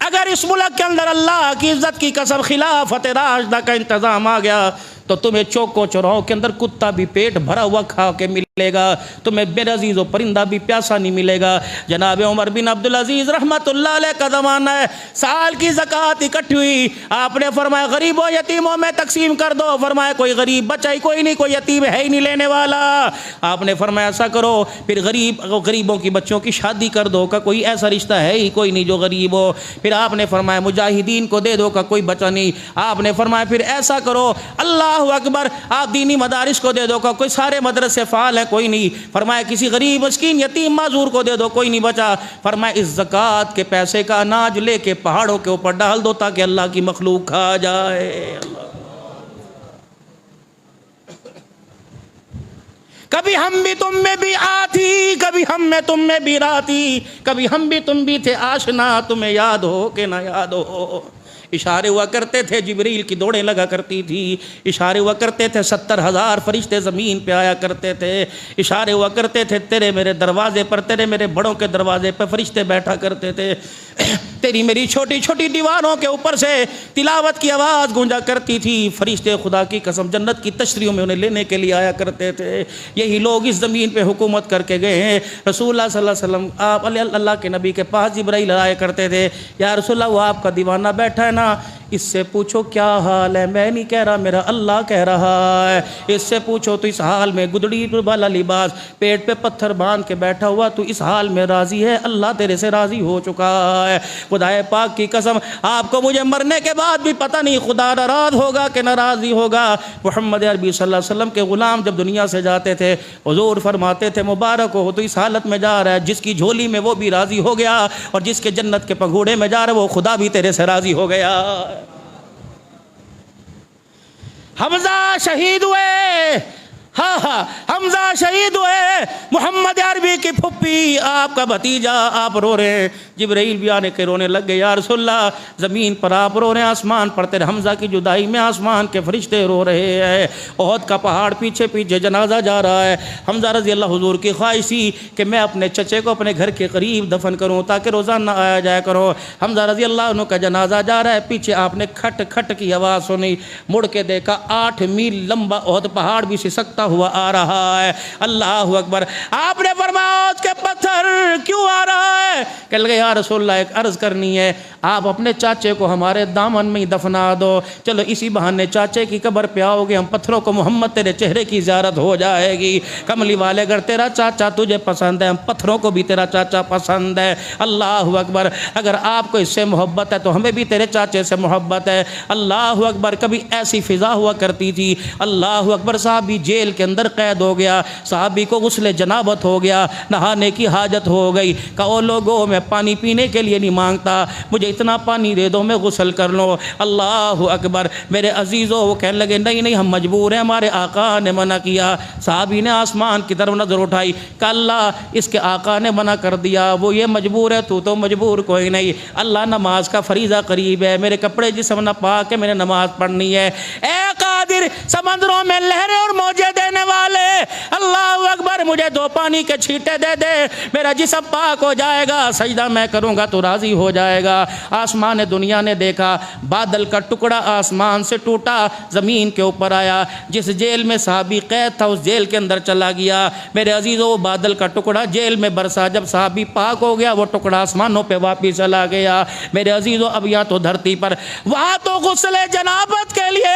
اگر اس ملک کے اندر اللہ کی عزت کی قسم خلافت راشدہ کا انتظام آ گیا تو تمہیں چوکوں چوراہوں کے اندر کتا بھی پیٹ بھرا ہوا کھا کے ملے گا، تمہیں بے عزیز و پرندہ بھی پیاسا نہیں ملے گا۔ جناب عمر بن عبدالعزیز رحمت اللہ علیہ کا زمانہ ہے، سال کی زکوٰۃ اکٹھی ہوئی، آپ نے فرمایا غریبوں یتیموں میں تقسیم کر دو، فرمایا کوئی غریب بچہ ہی کوئی نہیں، کوئی یتیم ہے ہی نہیں لینے والا۔ آپ نے فرمایا ایسا کرو پھر غریبوں کی بچوں کی شادی کر دو، کا کوئی ایسا رشتہ ہے ہی کوئی نہیں جو غریب ہو۔ پھر آپ نے فرمایا مجاہدین کو دے دو، کا کوئی بچہ نہیں۔ آپ نے فرمایا پھر ایسا کرو، اللہ اکبر، آپ دینی مدارس کو دے دو، کا کوئی سارے مدرسے فعال ہیں کوئی نہیں۔ فرمایا کسی غریب مسکین یتیم معذور کو دے دو، کوئی نہیں بچا۔ فرمایا اس زکوٰۃ کے پیسے کا اناج لے کے پہاڑوں کے اوپر ڈال دو تاکہ اللہ کی مخلوق کھا جائے۔ کبھی ہم بھی تم میں بھی آتی، کبھی ہم میں تم میں بھی راتی، کبھی ہم بھی تم بھی تھے آشنا، تمہیں یاد ہو کہ نہ یاد ہو۔ اشارے ہوا کرتے تھے، جبریل کی دوڑیں لگا کرتی تھی، اشارے ہوا کرتے تھے، 70,000 فرشتے زمین پہ آیا کرتے تھے، اشارے ہوا کرتے تھے، تیرے میرے دروازے پر، تیرے میرے بڑوں کے دروازے پہ فرشتے بیٹھا کرتے تھے، تیری میری چھوٹی چھوٹی دیواروں کے اوپر سے تلاوت کی آواز گونجا کرتی تھی، فرشتے خدا کی قسم جنت کی تشریحوں میں انہیں لینے کے لیے آیا کرتے تھے۔ یہی لوگ اس زمین پہ حکومت کر کے گئے ہیں۔ رسول اللہ صلی اللہ علیہ وسلم، آپ اللہ کے نبی کے پاس جبرائیل آیا کرتے تھے، یا رسول اللہ وہ آپ کا دیوانہ بیٹھا ہے نا، اس سے پوچھو کیا حال ہے، میں نہیں کہہ رہا، میرا اللہ کہہ رہا ہے۔ اس سے پوچھو تو اس حال میں گدڑی والا لباس پیٹ پہ پتھر باندھ کے بیٹھا ہوا تو اس حال میں راضی ہے؟ اللہ تیرے سے راضی ہو چکا ہے۔ خدائے پاک کی قسم، آپ کو مجھے مرنے کے بعد بھی پتہ نہیں خدا ناراض ہوگا کہ ناراضی ہوگا۔ محمد عربی صلی اللہ علیہ وسلم کے غلام جب دنیا سے جاتے تھے، حضور فرماتے تھے مبارک ہو تو اس حالت میں جا رہا ہے جس کی جھولی میں وہ بھی راضی ہو گیا، اور جس کے جنت کے پگھوڑے میں جا رہا ہے وہ خدا بھی تیرے سے راضی ہو گیا۔ حمزہ شہید ہوئے، ہاں حمزہ شہید ہوئے، محمد عربی کی پھپھی آپ کا بھتیجا، آپ رو رہے ہیں، جبرائیل بھی آنے کے رونے لگ گئے، یا رسول اللہ زمین پر آپ رو رہے ہیں، آسمان پر تیرے حمزہ کی جدائی میں آسمان کے فرشتے رو رہے ہیں، احد کا پہاڑ پیچھے پیچھے جنازہ جا رہا ہے۔ حمزہ رضی اللہ حضور کی خواہش تھی کہ میں اپنے چچے کو اپنے گھر کے قریب دفن کروں تاکہ روزانہ آیا جایا کرو۔ حمزہ رضی اللہ عنہ کا جنازہ جا رہا ہے، پیچھے آپ نے کھٹ کھٹ کی آواز سنی، مڑ کے دیکھا 8 میل لمبا احد پہاڑ بھی سسکتا ہوا آ رہا ہے۔ اللہ اکبر۔ آپ نے فرمایا احد کے پتھر کیوں آ رہا ہے؟ کہ لگے یا رسول اللہ ایک عرض کرنی ہے، آپ اپنے چاچے کو ہمارے دامن میں ہی دفنا دو، چلو اسی بہانے چاچے کی قبر پہ آؤ گے، ہم پتھروں کو محمد تیرے چہرے کی زیارت ہو جائے گی۔ کملی والے اگر تیرا چاچا تجھے پسند ہے، ہم پتھروں کو بھی تیرا چاچا پسند ہے۔ اللہ اکبر۔ اگر آپ کو اس سے محبت ہے تو ہمیں بھی تیرے چاچے سے محبت ہے۔ اللہ اکبر۔ کبھی ایسی فضا ہوا کرتی تھی، اللہ اکبر، صحابی جیل کے اندر قید ہو گیا، صحابی کو غسل جنابت ہو گیا، نہانے کی حاجت ہو گئی، کہو لوگوں میں پانی پینے کے لیے نہیں مانگتا، مجھے اتنا پانی دے دو میں غسل کر لوں۔ اللہ اکبر۔ میرے عزیزوں وہ کہنے لگے نہیں نہیں ہم مجبور ہیں، ہمارے آقا نے منع کیا۔ صحابی نے آسمان کی طرف نظر اٹھائی کہ اللہ اس کے آقا نے منع کر دیا، وہ یہ مجبور ہے، تو مجبور کوئی نہیں۔ اللہ نماز کا فریضہ قریب ہے، میرے کپڑے جسم نہ پاک ہے، میں نے نماز پڑھنی ہے۔ اے قادر سمندروں میں لہریں اور موجیں دینے والے، اللہ اکبر، مجھے 2 پانی کے چھینٹے دے دے، میرا جسم پاک ہو جائے گا، سجدہ میں کروں گا تو راضی ہو جائے گا۔ آسمان دنیا نے دیکھا، بادل کا ٹکڑا آسمان سے ٹوٹا، زمین کے اوپر آیا، جس جیل میں صحابی قید تھا اس جیل کے اندر چلا گیا۔ میرے عزیزوں وہ بادل کا ٹکڑا جیل میں برسا، جب صحابی پاک ہو گیا وہ ٹکڑا آسمانوں پہ واپس چلا گیا۔ میرے عزیزوں اب یہاں تو دھرتی پر، وہاں تو غسل جنابت کے لیے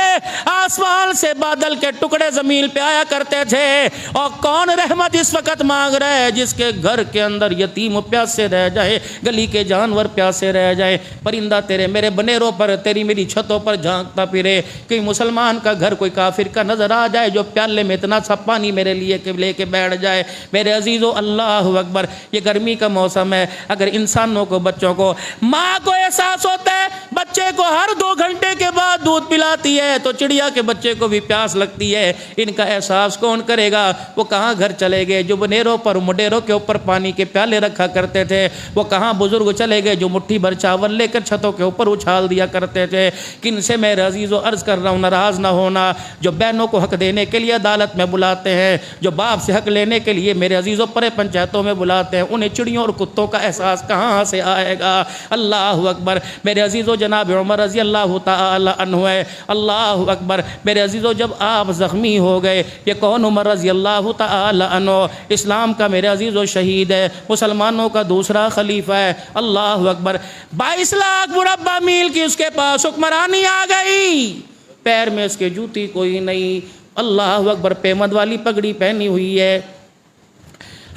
آسمان سے بادل کے ٹکڑے زمین پہ آیا کرتے تھے، اور کون رحمت اس وقت مانگ رہا ہے؟ جس کے گھر کے اندر یتیم پیاسے رہ جائے، گلی کے جانور پیاسے رہ جائے، پرندہ تیرے میرے بنیروں پر، تیری میری چھتوں پر جھانکتا پھرے، کوئی مسلمان کا گھر کوئی کافر کا نظر آ جائے جو پیالے میں اتنا سا پانی میرے لیے لے کے بیٹھ جائے۔ میرے عزیزو اللہ اکبر، یہ گرمی کا موسم ہے، اگر انسانوں کو بچوں کو ماں کو احساس ہوتا ہے بچے کو ہر 2 گھنٹے کے بعد دودھ پلاتی ہے تو چڑیا کے بچے کو بھی پیاس لگتی ہے۔ ان کا احساس کون کرے گا؟ وہ کہاں گھر چلے گئے جو بنیروں پر مڈیروں کے اوپر پانی کے پیالے رکھا کرتے تھے؟ وہ کہاں بزرگ چلے گئے جو مٹھی بھر چاول لے کر چھتوں کے اوپر اچھال دیا کرتے تھے؟ کن سے میں عزیز و عرض کر رہا ہوں ناراض نہ ہونا، جو بہنوں کو حق دینے کے لیے عدالت میں بلاتے ہیں، جو باپ سے حق لینے کے لیے میرے عزیزوں پرے پنچایتوں میں بلاتے ہیں، انہیں چڑیوں اور کتوں کا احساس کہاں سے آئے گا؟ اللہ اکبر۔ میرے عزیزوں جناب عمر رضی اللہ تعالی عنہ ہے، اللہ اکبر۔ میرے عزیزوں جب آپ زخمی ہو گئے، یہ کون؟ عمر رضی اللہ تعالی عنہ، اسلام کا میرے عزیزوں شہید ہے، مسلمانوں کا دوسرا خلیفہ ہے، اللہ اکبر۔ 22 لاکھ مربع میل کی اس کے پاس حکمرانی آ گئی، پیر میں اس کے جوتی کوئی نہیں، اللہ اکبر، پیمد والی پگڑی پہنی ہوئی ہے۔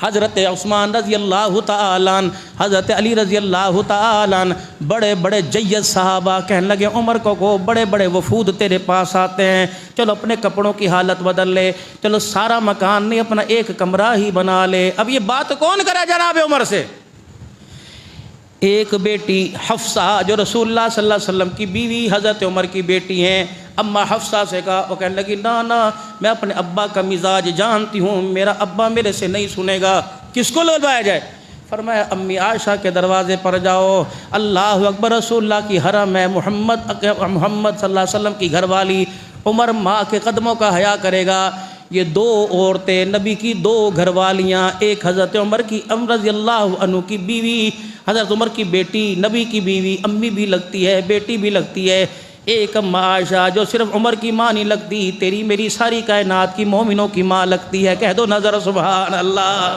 حضرت عثمان رضی اللہ تعالی عنہ، حضرت علی رضی اللہ تعالی عنہ، بڑے بڑے جید صحابہ کہنے لگے عمر کو بڑے بڑے وفود تیرے پاس آتے ہیں، چلو اپنے کپڑوں کی حالت بدل لے، چلو سارا مکان نہیں اپنا ایک کمرہ ہی بنا لے۔ اب یہ بات کون کرے جناب عمر سے؟ ایک بیٹی حفصہ جو رسول اللہ صلی اللہ علیہ وسلم کی بیوی حضرت عمر کی بیٹی ہیں، اما حفصہ سے کہا، وہ کہنے لگی نا میں اپنے ابا کا مزاج جانتی ہوں، میرا ابا میرے سے نہیں سنے گا، کس کو للوایا جائے؟ فرمایا امی عائشہ کے دروازے پر جاؤ، اللہ اکبر، رسول اللہ کی حرم ہے، محمد صلی اللہ علیہ وسلم کی گھر والی، عمر ماں کے قدموں کا حیا کرے گا۔ یہ 2 عورتیں نبی کی 2 گھر والیاں، ایک حضرت عمر کی رضی اللہ عنہ کی بیوی، حضرت عمر کی بیٹی، نبی کی بیوی، امی بھی لگتی ہے بیٹی بھی لگتی ہے، ایک اما عائشہ جو صرف عمر کی ماں نہیں لگتی، تیری میری ساری کائنات کی مومنوں کی ماں لگتی ہے، کہہ دو نظر سبحان اللہ۔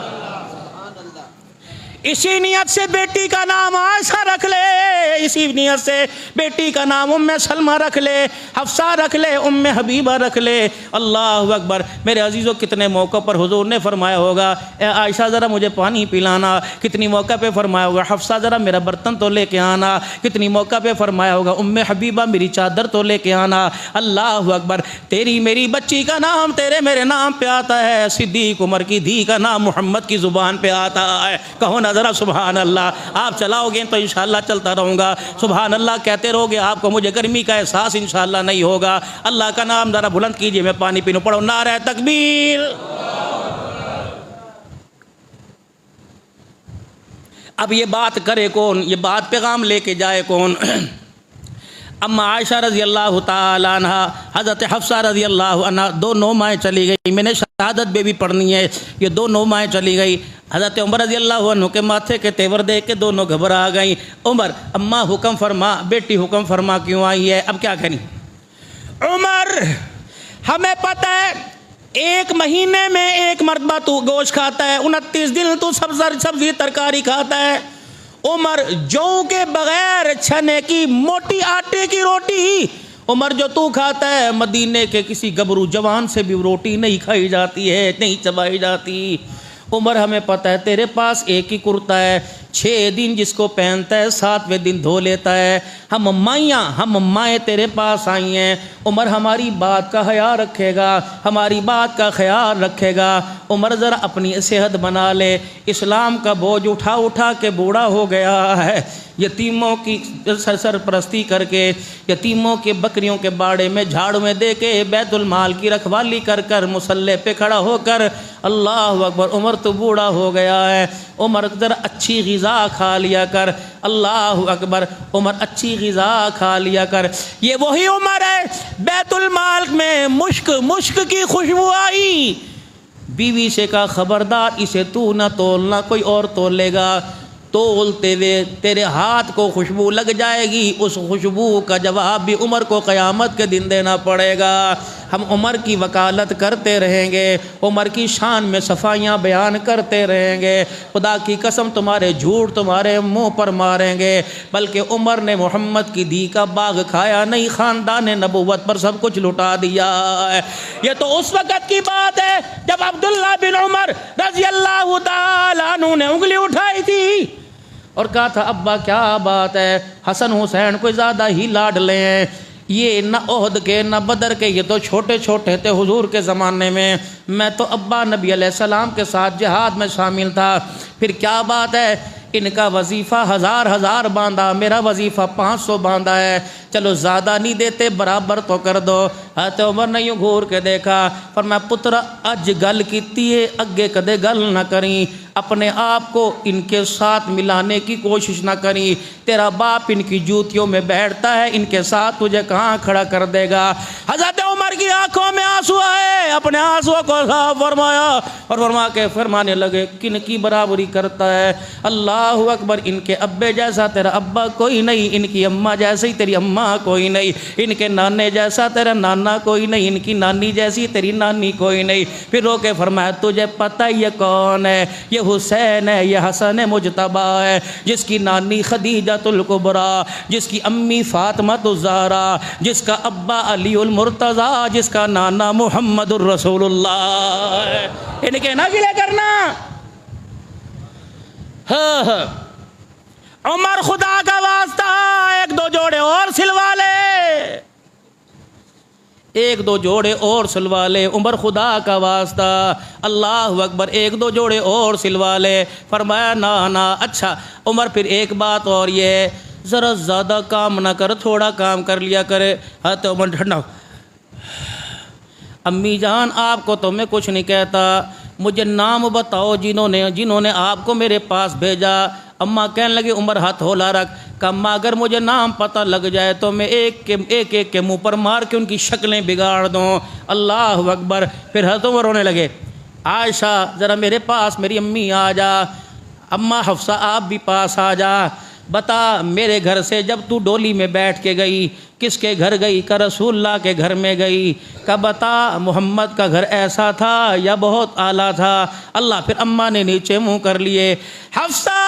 اسی نیت سے بیٹی کا نام عائشہ رکھ لے، اسی نیت سے بیٹی کا نام ام سلمہ رکھ لے، حفصہ رکھ لے، ام حبیبہ رکھ لے۔ اللہ اکبر۔ میرے عزیزوں کتنے موقع پر حضور نے فرمایا ہوگا اے عائشہ ذرا مجھے پانی پلانا، کتنی موقع پہ فرمایا ہوگا حفصہ ذرا میرا برتن تو لے کے آنا، کتنی موقع پہ فرمایا ہوگا ام حبیبہ میری چادر تو لے کے آنا۔ اللہ اکبر۔ تیری میری بچی کا نام تیرے میرے نام پہ آتا ہے، صدیق عمر کی دھی کا نام محمد کی زبان پہ آتا ہے۔ کہو نا ذرا سبحان اللہ۔ آپ چلاؤ گے تو انشاءاللہ چلتا رہوں گا، سبحان اللہ کہتے رہو گے، آپ کو مجھے گرمی کا احساس انشاءاللہ نہیں ہوگا۔ اللہ کا نام ذرا بلند کیجئے، میں پانی پینوں، پڑھو نعرہ تکبیر۔ اب یہ بات کرے کون، یہ بات پیغام لے کے جائے کون؟ اما عائشہ رضی اللہ تعالیٰ عنہ، حضرت حفصہ رضی اللہ عنہ، دو نومائیں چلی گئی۔ میں نے شہادت بھی پڑھنی ہے، یہ دو نومائیں چلی گئی۔ حضرت عمر رضی اللہ عنہ کے ماتھے کے تیور دیکھ کے دونوں گھبرا گئیں۔ عمر اماں حکم فرما، بیٹی حکم فرما کیوں آئی ہے؟ اب کیا کریں؟ عمر ہمیں پتہ ہے ایک مہینے میں ایک مرتبہ تو گوشت کھاتا ہے، 29 دن تو سبزی ترکاری کھاتا ہے۔ عمر جو کے بغیر چھنے کی موٹی آٹے کی روٹی عمر جو تو کھاتا ہے، مدینے کے کسی گبرو جوان سے بھی روٹی نہیں کھائی جاتی ہے، نہیں چبائی جاتی۔ عمر ہمیں پتہ ہے تیرے پاس ایک ہی کرتا ہے، 6 دن جس کو پہنتا ہے 7ویں دن دھو لیتا ہے۔ ہم مائیں تیرے پاس آئی ہیں، عمر ہماری بات کا خیال رکھے گا، ہماری بات کا خیال رکھے گا۔ عمر ذرا اپنی صحت بنا لے، اسلام کا بوجھ اٹھا اٹھا کے بوڑھا ہو گیا ہے، یتیموں کی سرپرستی کر کے، یتیموں کے بکریوں کے باڑے میں جھاڑو میں دے کے، بیت المال کی رکھوالی کر کر، مصلے پہ کھڑا ہو کر، اللہ اکبر، عمر تو بوڑھا ہو گیا ہے۔ عمر ذرا اچھی غذا کھا لیا کر، اللہ اکبر، عمر اچھی غذا کھا لیا کر۔ یہ وہی عمر ہے بیت المال میں مشک کی خوشبو آئی، بیوی سے کہا خبردار اسے تو نہ تولنا، کوئی اور تول لے گا، تولتے ہوئے تیرے ہاتھ کو خوشبو لگ جائے گی، اس خوشبو کا جواب بھی عمر کو قیامت کے دن دینا پڑے گا۔ ہم عمر کی وکالت کرتے رہیں گے، عمر کی شان میں صفائیاں بیان کرتے رہیں گے، خدا کی قسم تمہارے جھوٹ تمہارے منہ پر ماریں گے۔ بلکہ عمر نے محمد کی دھی کا باغ کھایا نہیں، خاندان نبوت پر سب کچھ لٹا دیا ہے۔ یہ تو اس وقت کی بات ہے جب عبداللہ بن عمر رضی اللہ تعالیٰ عنہ نے انگلی اٹھائی تھی اور کہا تھا ابا کیا بات ہے، حسن حسین کو زیادہ ہی لاڈلے ہیں، یہ نہ عہد کے نہ بدر کے، یہ تو چھوٹے چھوٹے تھے حضور کے زمانے میں تو ابا نبی علیہ السلام کے ساتھ جہاد میں شامل تھا، پھر کیا بات ہے، ان کا وظیفہ 1000 باندھا، میرا وظیفہ 500 باندھا ہے، چلو زیادہ نہیں دیتے برابر تو کر دو۔ حضرت عمر نے یوں گھور کے دیکھا، فرمایا پتر اج گل کیتی ہے اگے کدے گل نہ کریں، اپنے آپ کو ان کے ساتھ ملانے کی کوشش نہ کریں، تیرا باپ ان کی جوتیوں میں بیٹھتا ہے، ان کے ساتھ تجھے کہاں کھڑا کر دے گا۔ حضرت عمر کی آنکھوں میں آنسو آئے، اپنے آنسو کو صاف فرمایا اور فرما کے فرمانے لگے کن کی برابری کرتا ہے؟ اللہ اکبر، ان کے ابے جیسا تیرا ابا کوئی نہیں، ان کی اماں جیسی تیری اماں کوئی نہیں، ان کے نانے جیسا تیرا نانا کوئی نہیں، ان کی نانی جیسی تیری نانی کوئی نہیں۔ پھر رو کے فرمایا تجھے پتہ یہ کون ہے؟ یہ حسین ہے، یہ حسن مجتبی ہے، جس کی نانی خدیجہ الکبریٰ، جس کی امی فاطمہ الزہرا، جس کا ابا علی المرتضیٰ، جس کا نانا محمد الرسول اللہ ہے۔ ان کے نہ گلے کرنا۔ عمر خدا کا واسطہ 1-2 جوڑے اور سلوا لے، 1-2 جوڑے اور سلوا لے، عمر خدا کا واسطہ، اللہ اکبر، 1-2 جوڑے اور سلوا لے۔ فرمایا نا اچھا عمر پھر ایک بات اور یہ ہے، ذرا زیادہ کام نہ کر، تھوڑا کام کر لیا کرے۔ حضرت عمر ٹھنڈا، امی جان آپ کو تو میں کچھ نہیں کہتا، مجھے نام بتاؤ جنہوں نے آپ کو میرے پاس بھیجا۔ اماں کہنے لگے عمر ہاتھ ہولا رکھ، کہ اماں اگر مجھے نام پتہ لگ جائے تو میں ایک کے منہ پر مار کے ان کی شکلیں بگاڑ دوں۔ اللہ اکبر۔ پھر حضرت عمر رونے لگے، عائشہ ذرا میرے پاس، میری امی آ جا، اماں حفصہ آپ بھی پاس آ جا، بتا میرے گھر سے جب تو ڈولی میں بیٹھ کے گئی کس کے گھر گئی؟ کہ رسول اللہ کے گھر میں گئی۔ کہ بتا محمد کا گھر ایسا تھا یا بہت اعلیٰ تھا؟ اللہ۔ پھر اماں نے نیچے منہ کر لیے۔ حفصہ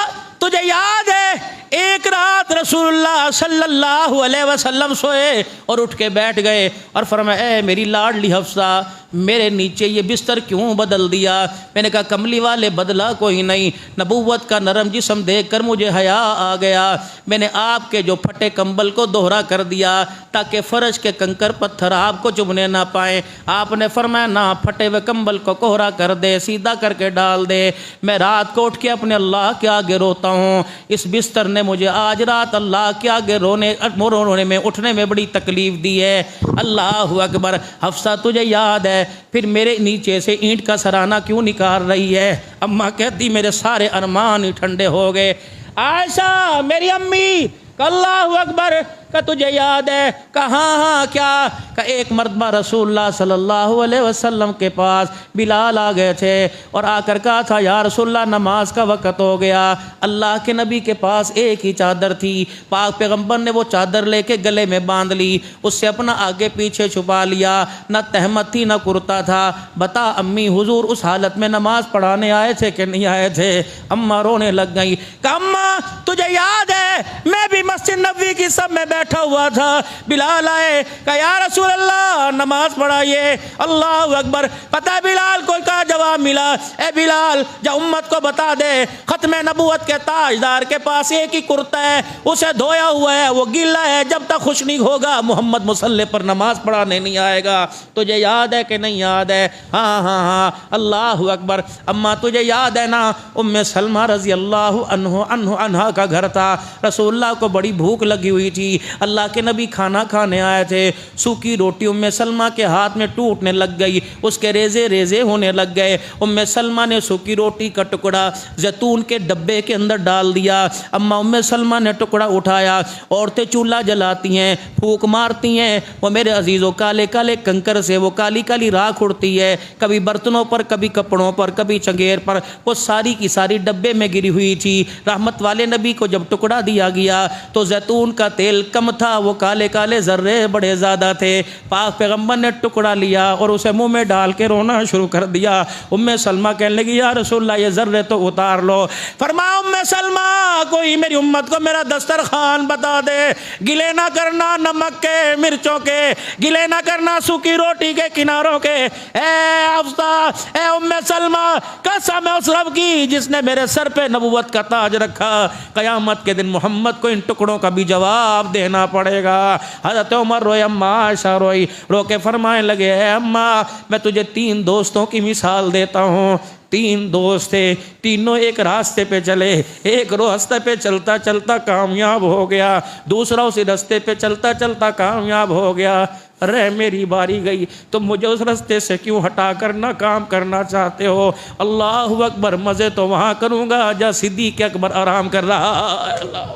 تجھے یاد ہے ایک رات رسول اللہ صلی اللہ علیہ وسلم سوئے اور اٹھ کے بیٹھ گئے اور فرمایا اے میری لاڈلی حفصہ میرے نیچے یہ بستر کیوں بدل دیا؟ میں نے کہا کملی والے بدلا کوئی نہیں، نبوت کا نرم جسم دیکھ کر مجھے حیا آ گیا، میں نے آپ کے جو پھٹے کمبل کو دوہرا کر دیا تاکہ فرش کے کنکر پتھر آپ کو چبھنے نہ پائیں۔ آپ نے فرمایا نہ، پھٹے ہوئے کمبل کو کوہرا کر دے، سیدھا کر کے ڈال دے۔ میں رات کو اٹھ کے اپنے اللہ کے آگے روتا ہوں، اس بستر نے مجھے آج رات اللہ کے آگے رونے میں اٹھنے میں بڑی تکلیف دی ہے۔ اللہ اکبر۔ حفصہ تجھے یاد ہے پھر میرے نیچے سے اینٹ کا سرانہ کیوں نکال رہی ہے؟ اماں کہتی میرے سارے ارمان ہی ٹھنڈے ہو گئے۔ عائشہ میری امی، اللہ اکبر، کہ تجھے یاد ہے؟ کہاں ہاں کیا؟ کہ ایک مرتبہ رسول اللہ صلی اللہ علیہ وسلم کے پاس بلال آ گئے تھے اور آ کر کہا تھا یا رسول اللہ نماز کا وقت ہو گیا۔ اللہ کے نبی کے پاس ایک ہی چادر تھی، پاک پیغمبر نے وہ چادر لے کے گلے میں باندھ لی، اس سے اپنا آگے پیچھے چھپا لیا، نہ تہمت تھی نہ کرتا تھا۔ بتا امی حضور اس حالت میں نماز پڑھانے آئے تھے کہ نہیں آئے تھے؟ اماں رونے لگ گئی کہ اماں تجھے یاد ہے میں بھی مسجد نبوی کی سب میں بیٹھا ہوا تھا، بلال آئے کہ یا رسول اللہ نماز پڑھائیے۔ اللہ اکبر۔ پتہ ہے بلال کو کیا جواب ملا؟ اے بلال جا امت کو بتا دے ختم نبوت کے تاجدار کے پاس ایک ہی کرتا ہے، اسے دھویا ہوا ہے، وہ گیلا ہے، جب تک خوش نہیں ہوگا محمد مصلی پر نماز پڑھانے نہیں آئے گا۔ تجھے یاد ہے کہ نہیں یاد ہے؟ ہاں ہاں ہاں۔ اللہ اکبر۔ اماں تجھے یاد ہے نا ام سلمہ رضی اللہ عنہا کا گھر تھا، رسول اللہ کو بڑی بھوک لگی ہوئی تھی، اللہ کے نبی کھانا کھانے آئے تھے، سوکھی روٹی ام سلمہ کے ہاتھ میں ٹوٹنے لگ گئی، اس کے ریزے ریزے ہونے لگ گئے۔ ام سلمہ نے سوکھی روٹی کا ٹکڑا زیتون کے ڈبے کے اندر ڈال دیا۔ اما ام سلمہ نے ٹکڑا اٹھایا، عورتیں چولہا جلاتی ہیں، پھونک مارتی ہیں، وہ میرے عزیزوں کالے کالے کنکر سے وہ کالی کالی راکھ اڑتی ہے، کبھی برتنوں پر، کبھی کپڑوں پر، کبھی چنگیر پر، وہ ساری کی ساری ڈبے میں گری ہوئی تھی۔ رحمت والے نبی کو جب ٹکڑا دیا گیا تو زیتون کا تیل کم تھا، وہ کالے کالے ذرے بڑے زیادہ تھے۔ پاک پیغمبر نے ٹکڑا لیا اور اسے منہ میں ڈال کے رونا شروع کر دیا۔ ام سلمہ کہنے لگی یا رسول اللہ یہ ذرے تو اتار لو۔ فرمایا ام سلمہ کوئی میری امت کو میرا دسترخوان بتا دے، گلے نہ کرنا نمک کے، مرچوں کے، گلے نہ کرنا سوکھی روٹی کے کناروں کے۔ اے حفصہ، اے ام سلمہ، قسم ہے اس رب کی جس نے میرے سر پہ نبوت کا تاج رکھا، قیامت کے دن محمد کو ان ٹکڑوں کا بھی جواب دینا پڑے گا۔ حضرت عمر روئے، اماں عائشہ روئی، رو کے فرمائے لگے اے اماں میں تجھے 3 دوستوں کی مثال دیتا ہوں۔ 3 دوست تھے، تینوں ایک راستے پہ چلے، ایک راستے پہ چلتا چلتا کامیاب ہو گیا، دوسرا اسی راستے پہ چلتا چلتا کامیاب ہو گیا۔ رہ میری باری گئی، تم مجھے اس راستے سے کیوں ہٹا کر نہ کام کرنا چاہتے ہو؟ اللہ اکبر، مزے تو وہاں کروں گا جہاں صدیق اکبر آرام کر رہا ہے۔ اللہ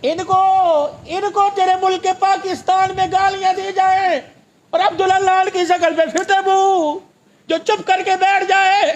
ان کو تیرے ملک پاکستان میں گالیاں دی جائیں اور عبداللہ کی شکل پہ پھرتے بو جو چپ کر کے بیٹھ جائے۔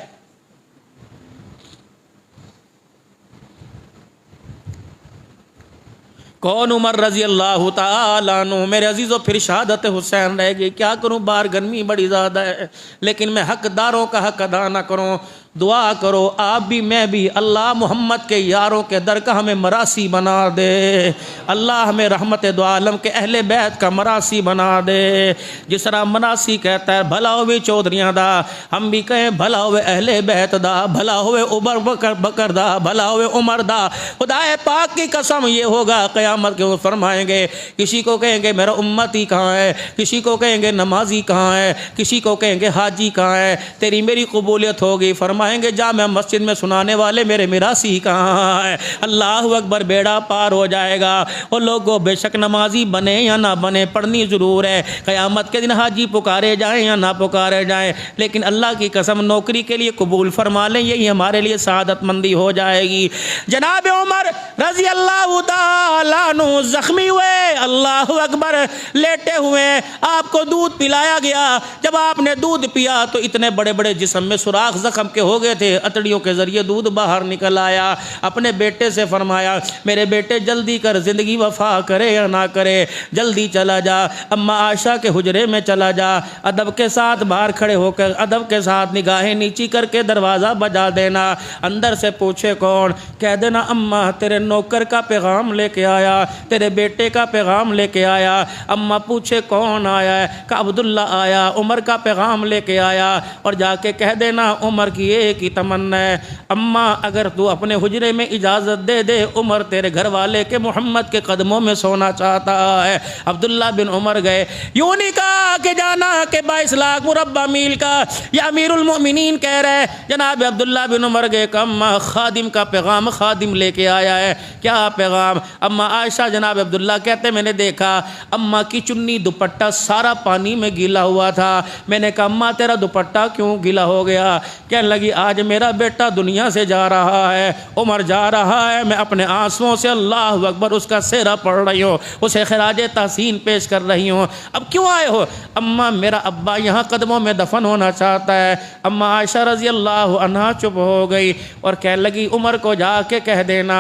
کون؟ عمر رضی اللہ تعالیٰ عنہ۔ میرے عزیزوں پھر شہادت حسین رہ گئی، کیا کروں، باہر گرمی بڑی زیادہ ہے، لیکن میں حقداروں کا حق ادا نہ کروں۔ دعا کرو آپ بھی میں بھی، اللہ محمد کے یاروں کے در کا ہمیں مراسی بنا دے، اللہ ہمیں رحمت دو عالم کے اہل بیت کا مراسی بنا دے۔ جس طرح مراسی کہتا ہے بھلا ہوئے چودھریاں دا، ہم بھی کہیں بھلا ہوئے اہل بیت دا، بھلا ہوئے عمر بکر دا، بھلا ہوئے عمر دا۔ خدا پاک کی قسم یہ ہوگا قیامت کے فرمائیں گے، کسی کو کہیں گے میرا امتی کہاں ہے، کسی کو کہیں گے نمازی کہاں ہے، کسی کو کہیں گے حاجی کہاں ہے، تیری میری قبولیت ہوگی، فرمائیں گے جامع مسجد میں سنانے والے میرے میراثی کہاں ہے۔ اللہ اکبر، بیڑا پار ہو جائے گا۔ اور لوگوں بے شک نمازی بنے یا نہ بنے پڑھنی ضرور ہے، قیامت کے دن حاجی پکارے جائیں یا نہ پکارے جائیں، لیکن اللہ کی قسم نوکری کے لیے قبول فرما لیں، یہی ہمارے لیے سعادت مندی ہو جائے گی۔ جناب عمر رضی اللہ تعالیٰ عنہ زخمی ہوئے، اللہ اکبر، لیٹے ہوئے، آپ کو دودھ پلایا گیا، جب جب آپ نے دودھ پیا تو اتنے بڑے بڑے جسم میں سوراخ زخم کے ہو گئے تھے، اتڑیوں کے ذریعے دودھ باہر نکل آیا۔ اپنے بیٹے سے فرمایا میرے بیٹے جلدی کر، زندگی وفا کرے یا نہ کرے جلدی چلا جا، اماں عائشہ کے حجرے میں چلا جا، ادب کے ساتھ باہر کھڑے ہو کر ادب کے ساتھ نگاہیں نیچی کر کے دروازہ بجا دینا، اندر سے پوچھے کون، کہہ دینا اماں تیرے نوکر کا پیغام لے کے آیا، تیرے بیٹے کا پیغام لے کے آیا۔ اماں پوچھے کون آیا ہے، کہ عبداللہ آیا، عمر کا پیغام لے کے آیا، اور جا کے کہہ دینا عمر کی ایک ہی تمنا ہے، اماں اگر تو اپنے حجرے میں اجازت دے دے عمر تیرے گھر والے کے محمد کے قدموں میں سونا چاہتا ہے۔ عبداللہ بن عمر گئے، یوں نہیں کہا کہ جانا کہ 22 لاکھ مربع میل کا یا امیر المؤمنین کہہ رہے، جناب عبداللہ بن عمر گئے کہ اماں خادم کا پیغام خادم لے کے آیا ہے۔ کیا پیغام؟ اماں عائشہ جناب عبداللہ کہتے میں نے دیکھا اماں کی چنی دوپٹہ سارا پانی میں گیلا ہوا تھا، میں نے کہا اماں تیرا دوپٹہ کیوں گیلا ہو گیا؟ کہنے لگی آج میرا بیٹا دنیا سے جا رہا ہے، عمر جا رہا ہے، میں اپنے آنسوؤں سے اللہ اکبر اس کا سہرا پڑھ رہی ہوں، اسے خراج تحسین پیش کر رہی ہوں۔ اب کیوں آئے ہو؟ اماں میرا ابا یہاں قدموں میں دفن ہونا چاہتا ہے۔ اماں عائشہ رضی اللہ عنہا چپ ہو گئی اور کہنے لگی عمر کو جا کے کہہ دینا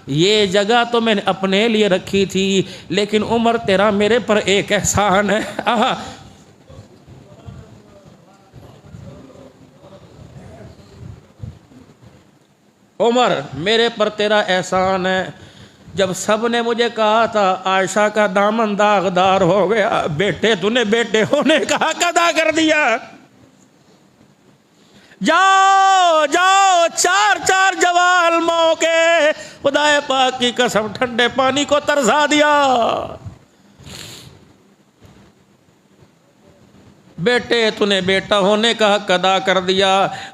یہ جگہ تو میں نے اپنے لیے رکھی تھی، لیکن عمر تیرا میرے پر ایک احسان ہے۔ عمر میرے پر تیرا احسان ہے، جب سب نے مجھے کہا تھا عائشہ کا دامن داغدار ہو گیا، بیٹے تو نے بیٹے ہونے کا حق ادا کر دیا، جاؤ جاؤ 4 جوال موقع، خدا پاک کی قسم ٹھنڈے پانی کو ترسا دیا۔ بیٹے تو نے بیٹا ہونے کا حق ادا کر دیا۔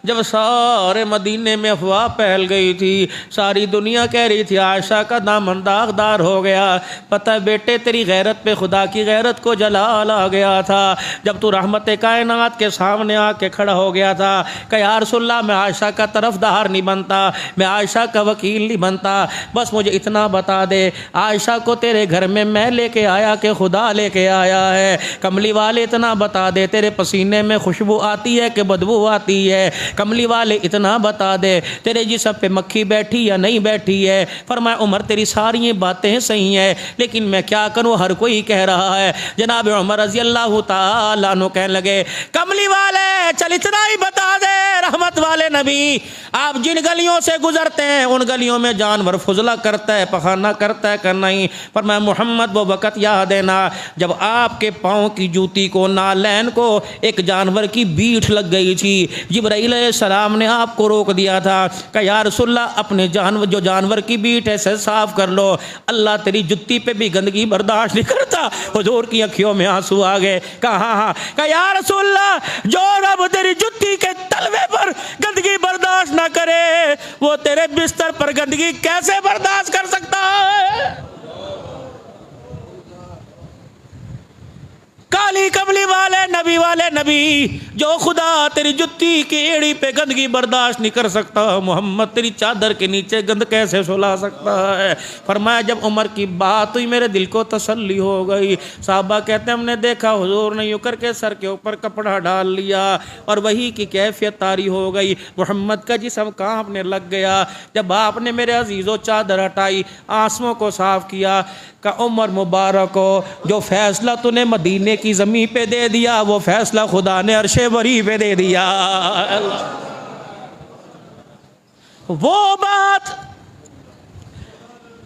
جب سارے مدینے میں افواہ پھیل گئی تھی، ساری دنیا کہہ رہی تھی عائشہ کا دامن داغدار ہو گیا، پتہ بیٹے تیری غیرت پہ خدا کی غیرت کو جلال آ گیا تھا۔ جب تو رحمت کائنات کے سامنے آ کے کھڑا ہو گیا تھا کہ یا رسول اللہ میں عائشہ کا طرفدار نہیں بنتا، میں عائشہ کا وکیل نہیں بنتا، بس مجھے اتنا بتا دے عائشہ کو تیرے گھر میں لے کے آیا کہ خدا لے کے آیا ہے؟ کملی والے اتنا بتا دے تیرے پسینے میں خوشبو آتی ہے کہ بدبو آتی ہے؟ کملی والے اتنا بتا دے تیرے جسم پہ مکھی بیٹھی یا نہیں بیٹھی ہے؟ فرمایا عمر تیری ساری باتیں صحیح ہیں، لیکن میں کیا کروں، ہر کوئی کہہ رہا ہے۔ جناب عمر رضی اللہ تعالیٰ عنہ کہنے لگے کملی والے چل اتنا ہی بتا دے، رحمت والے نبی آپ جن گلیوں سے گزرتے ہیں ان گلیوں میں جانور فضلہ کرتا ہے، پخانہ کرتا ہے کہ نہیں؟ فرمایا محمد وہ وقت یاد ہے نا جب آپ کے پاؤں کی جوتی کو نالین کو ایک جانور کی بیٹھ لگ گئی تھی، جبرائیل علیہ السلام نے آپ کو روک دیا تھا کہ یا رسول اللہ اپنے جانور کی بیٹھ ہے سے صاف کر لو، اللہ تیری جتی پہ بھی گندگی برداشت نہیں کرتا۔ حضور کی آنکھوں میں آنسو آ گئے، کہا ہاں کہ یا رسول اللہ جو رب تیری جتی کے تلوے پر گندگی برداشت نہ کرے وہ تیرے بستر پر گندگی کیسے برداشت کر سکتا ہے؟ کالی کملی والے نبی جو خدا تیری جتی کی ایڑی پہ گندگی برداشت نہیں کر سکتا، محمد تیری چادر کے نیچے گند کیسے سلا سکتا ہے؟ فرمایا جب عمر کی بات ہوئی میرے دل کو تسلی ہو گئی۔ صحابہ کہتے ہیں ہم نے دیکھا حضور نے یوں کر کے سر کے اوپر کپڑا ڈال لیا اور وہی کی کیفیت طاری ہو گئی، محمد کا جسم کانپنے لگ گیا۔ جب آپ نے میرے عزیزوں چادر ہٹائی، آنسوؤں کو صاف کیا، کہ عمر مبارک ہو جو فیصلہ تو نے مدینے کی زمین پہ دے دیا وہ فیصلہ خدا نے عرش بری پہ دے دیا۔ وہ بات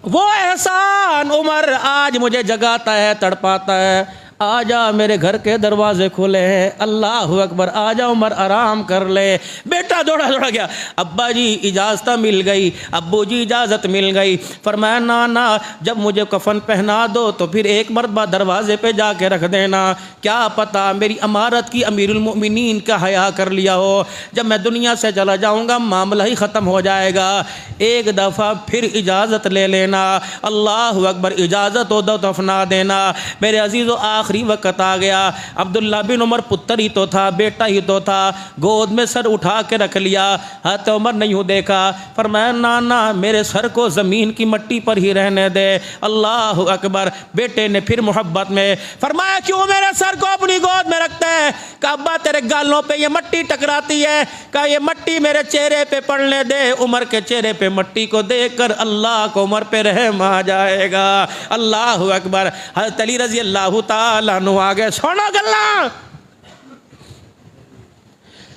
وہ احسان عمر آج مجھے جگاتا ہے، تڑپاتا ہے۔ آ جا میرے گھر کے دروازے کھلے ہیں، اللہ اکبر، آ جا عمر آرام کر لے۔ بیٹا دوڑا گیا، ابا جی اجازت مل گئی، ابو جی اجازت مل گئی۔ فرمایا نانا جب مجھے کفن پہنا دو تو پھر ایک مرتبہ دروازے پہ جا کے رکھ دینا، کیا پتہ میری امارت کی امیر المؤمنین کا حیا کر لیا ہو، جب میں دنیا سے چلا جاؤں گا معاملہ ہی ختم ہو جائے گا، ایک دفعہ پھر اجازت لے لینا۔ اللہ اکبر، اجازت ہو دو دفنا دینا۔ میرے عزیزو آخری آخری وقت آ گیا. عبداللہ بن عمر پتر ہی تو تھا, بیٹا ہی تو تھا, گود میں سر اٹھا کے رکھ لیا. حضرت عمر نے یوں دیکھا, فرمایا نانا میرے سر کو زمین کی مٹی پر ہی رہنے دے. اللہ اکبر. بیٹے نے پھر محبت میں فرمایا کیوں میرے سر کو اپنی گود میں رکھتے ہیں؟ کہا ابا تیرے گالوں پہ یہ مٹی ٹکراتی ہے. کہا یہ مٹی میرے چہرے پہ پڑنے دے. عمر کے چہرے پہ مٹی کو دیکھ کر اللہ کو عمر پہ رحم آ جائے گا. اللہ اکبر. حضرت علی رضی اللہ تعالیٰ عنہ آگے سونا گلا.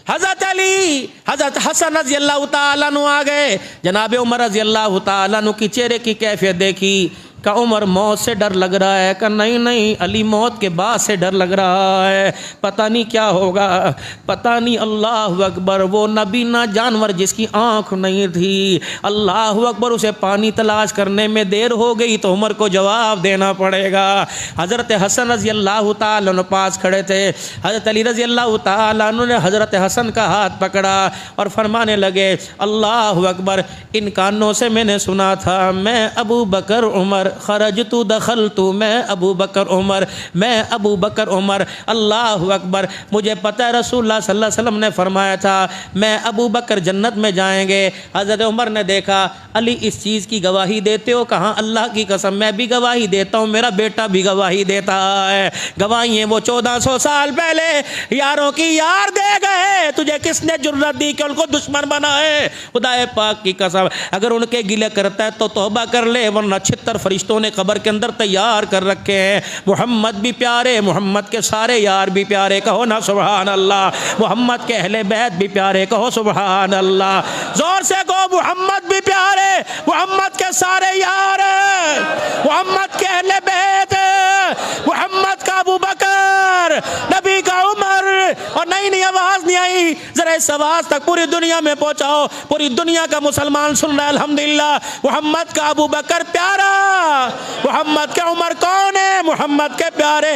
حضرت علی, حضرت حسن رضی اللہ تعالیٰ عنہ آگئے. جناب عمر رضی اللہ تعالیٰ عنہ کی چہرے کی کیفیت دیکھی. کہ عمر موت سے ڈر لگ رہا ہے. کہ نہیں نہیں علی موت کے بعد سے ڈر لگ رہا ہے, پتہ نہیں کیا ہوگا, پتہ نہیں. اللہ اکبر. وہ نبی نہ جانور جس کی آنکھ نہیں تھی, اللہ اکبر, اسے پانی تلاش کرنے میں دیر ہو گئی تو عمر کو جواب دینا پڑے گا. حضرت حسن رضی اللہ تعالیٰ عنہ پاس کھڑے تھے. حضرت علی رضی اللہ تعالیٰ عنہ نے حضرت حسن کا ہاتھ پکڑا اور فرمانے لگے اللہ اکبر, ان کانوں سے میں نے سنا تھا میں ابو بکر عمر خرجت دخلت, میں ابو بکر عمر, میں ابو بکر عمر. اللہ اکبر. مجھے پتہ ہے رسول اللہ صلی اللہ علیہ وسلم نے فرمایا تھا میں ابو بکر جنت میں جائیں گے. حضرت عمر نے دیکھا علی اس چیز کی گواہی دیتے ہو؟ کہاں اللہ کی قسم میں بھی گواہی دیتا ہوں, میرا بیٹا بھی گواہی دیتا ہے. گواہی وہ 1400 سال پہلے یاروں کی یار دے گئے, تجھے کس نے جرت دی کہ ان کو دشمن بنائے؟ خدا پاک کی قسم اگر ان کے گلے کرتا ہے تو توبہ کر لے, ورنہ 76 فرشتوں نے قبر کے اندر تیار کر رکھے ہیں. محمد بھی پیارے, محمد کے سارے یار بھی پیارے, کہو نا سبحان اللہ. محمد کے اہل بیت بھی پیارے, کہو سبحان اللہ. زور سے کہو محمد بھی پیارے, محمد کے سارے یار, محمد کے اہل بیت, محمد کا ابو بکر, نبی کا عمر. اور نئی آواز نہیں آئی, ذرا اس آواز تک پوری دنیا میں پہنچاؤ. پوری دنیا کا مسلمان سن رہا ہے الحمدللہ. محمد کا ابو بکر پیارا, محمد کے عمر کون ہے؟ محمد کے پیارے.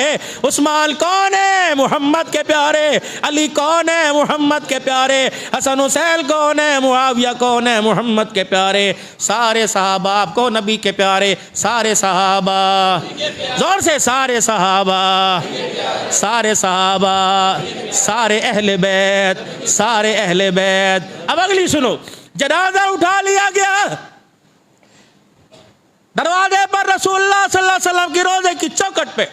عثمان کون ہے؟ محمد کے پیارے. علی کون ہے؟ محمد کے پیارے. حسن حسین کون ہے؟ معاویہ کون ہے؟ محمد کے پیارے. سارے صحابہ آپ کو نبی کے پیارے, سارے صحابہ, زور سے سارے صحابہ, سارے صحابہ, سارے اہل بیت, سارے اہل بیت. اب اگلی سنو. جنازہ اٹھا لیا گیا, دروازے پر رسول اللہ صلی اللہ علیہ وسلم کی روضے کی چوکھٹ پہ.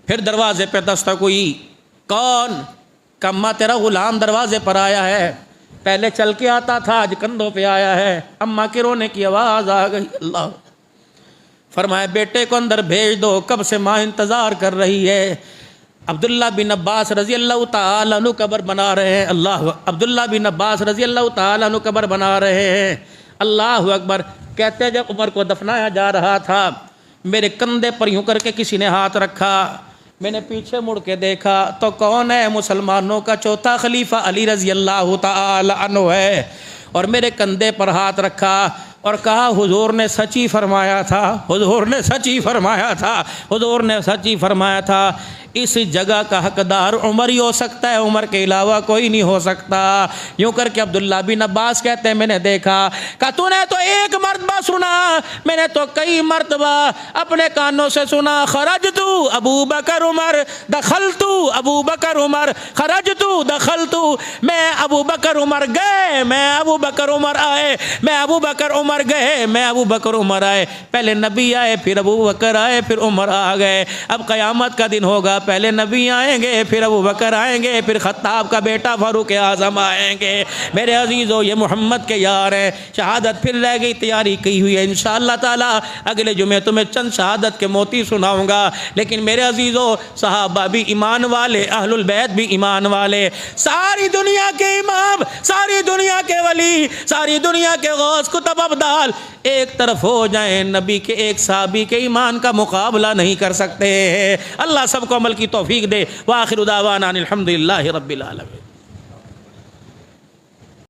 پھر دروازے پہ دستک ہوئی. کون؟ کما تیرا غلام دروازے پر آیا ہے. پہلے چل کے آتا تھا, آج کندھوں پہ آیا ہے. اماں کے رونے کی آواز آ گئی. اللہ فرمایا بیٹے کو اندر بھیج دو, کب سے ماں انتظار کر رہی ہے. عبداللہ بن عباس رضی اللہ تعالیٰ عنہ قبر بنا رہے ہیں. اللہ, عبداللہ بن عباس رضی اللہ تعالیٰ عنہ قبر بنا رہے ہیں. اللہ اکبر. کہتے ہیں جب عمر کو دفنایا جا رہا تھا میرے کندھے پر یوں کر کے کسی نے ہاتھ رکھا. میں نے پیچھے مڑ کے دیکھا تو کون ہے؟ مسلمانوں کا چوتھا خلیفہ علی رضی اللہ تعالی عنہ ہے. اور میرے کندھے پر ہاتھ رکھا اور کہا حضور نے سچ ہی فرمایا تھا, حضور نے سچ ہی فرمایا تھا, حضور نے سچ ہی فرمایا تھا. اس جگہ کا حقدار عمر ہی ہو سکتا ہے, عمر کے علاوہ کوئی نہیں ہو سکتا. یوں کر کے عبداللہ بن عباس کہتے ہیں میں نے دیکھا. کہ تو نے تو ایک مرتبہ سنا, میں نے تو کئی مرتبہ اپنے کانوں سے سنا. خرجت ابو بکر عمر دخلت ابو بکر عمر خرجت دخلت. میں ابو بکر عمر گئے, میں ابو بکر عمر آئے, میں ابو بکر عمر گئے, میں ابو بکر عمر آئے. پہلے نبی آئے, پھر ابو بکر آئے, پھر عمر آ گئے. اب قیامت کا دن ہوگا, پہلے نبی آئیں گے, پھر ابو بکر آئیں گے, پھر خطاب کا بیٹا فاروق اعظم آئیں گے. میرے عزیزو یہ محمد کے یار ہیں. شہادت پھر رہ گئی, تیاری کی ہوئی ہے انشاءاللہ تعالی. اگلے جمعے تمہیں چند شہادت کے موتی سناؤں گا. لیکن میرے عزیزو صحابہ بھی ایمان والے, اہل البیت بھی ایمان والے, ساری دنیا کے امام, ساری دنیا کے ولی, ساری دنیا کے غوث کتب ابدال ایک طرف ہو جائیں, نبی کے ایک صحابی کے ایمان کا مقابلہ نہیں کر سکتے. اللہ سب کو عمل کی توفیق دے. وآخر دعوانا الحمدللہ رب العالمین.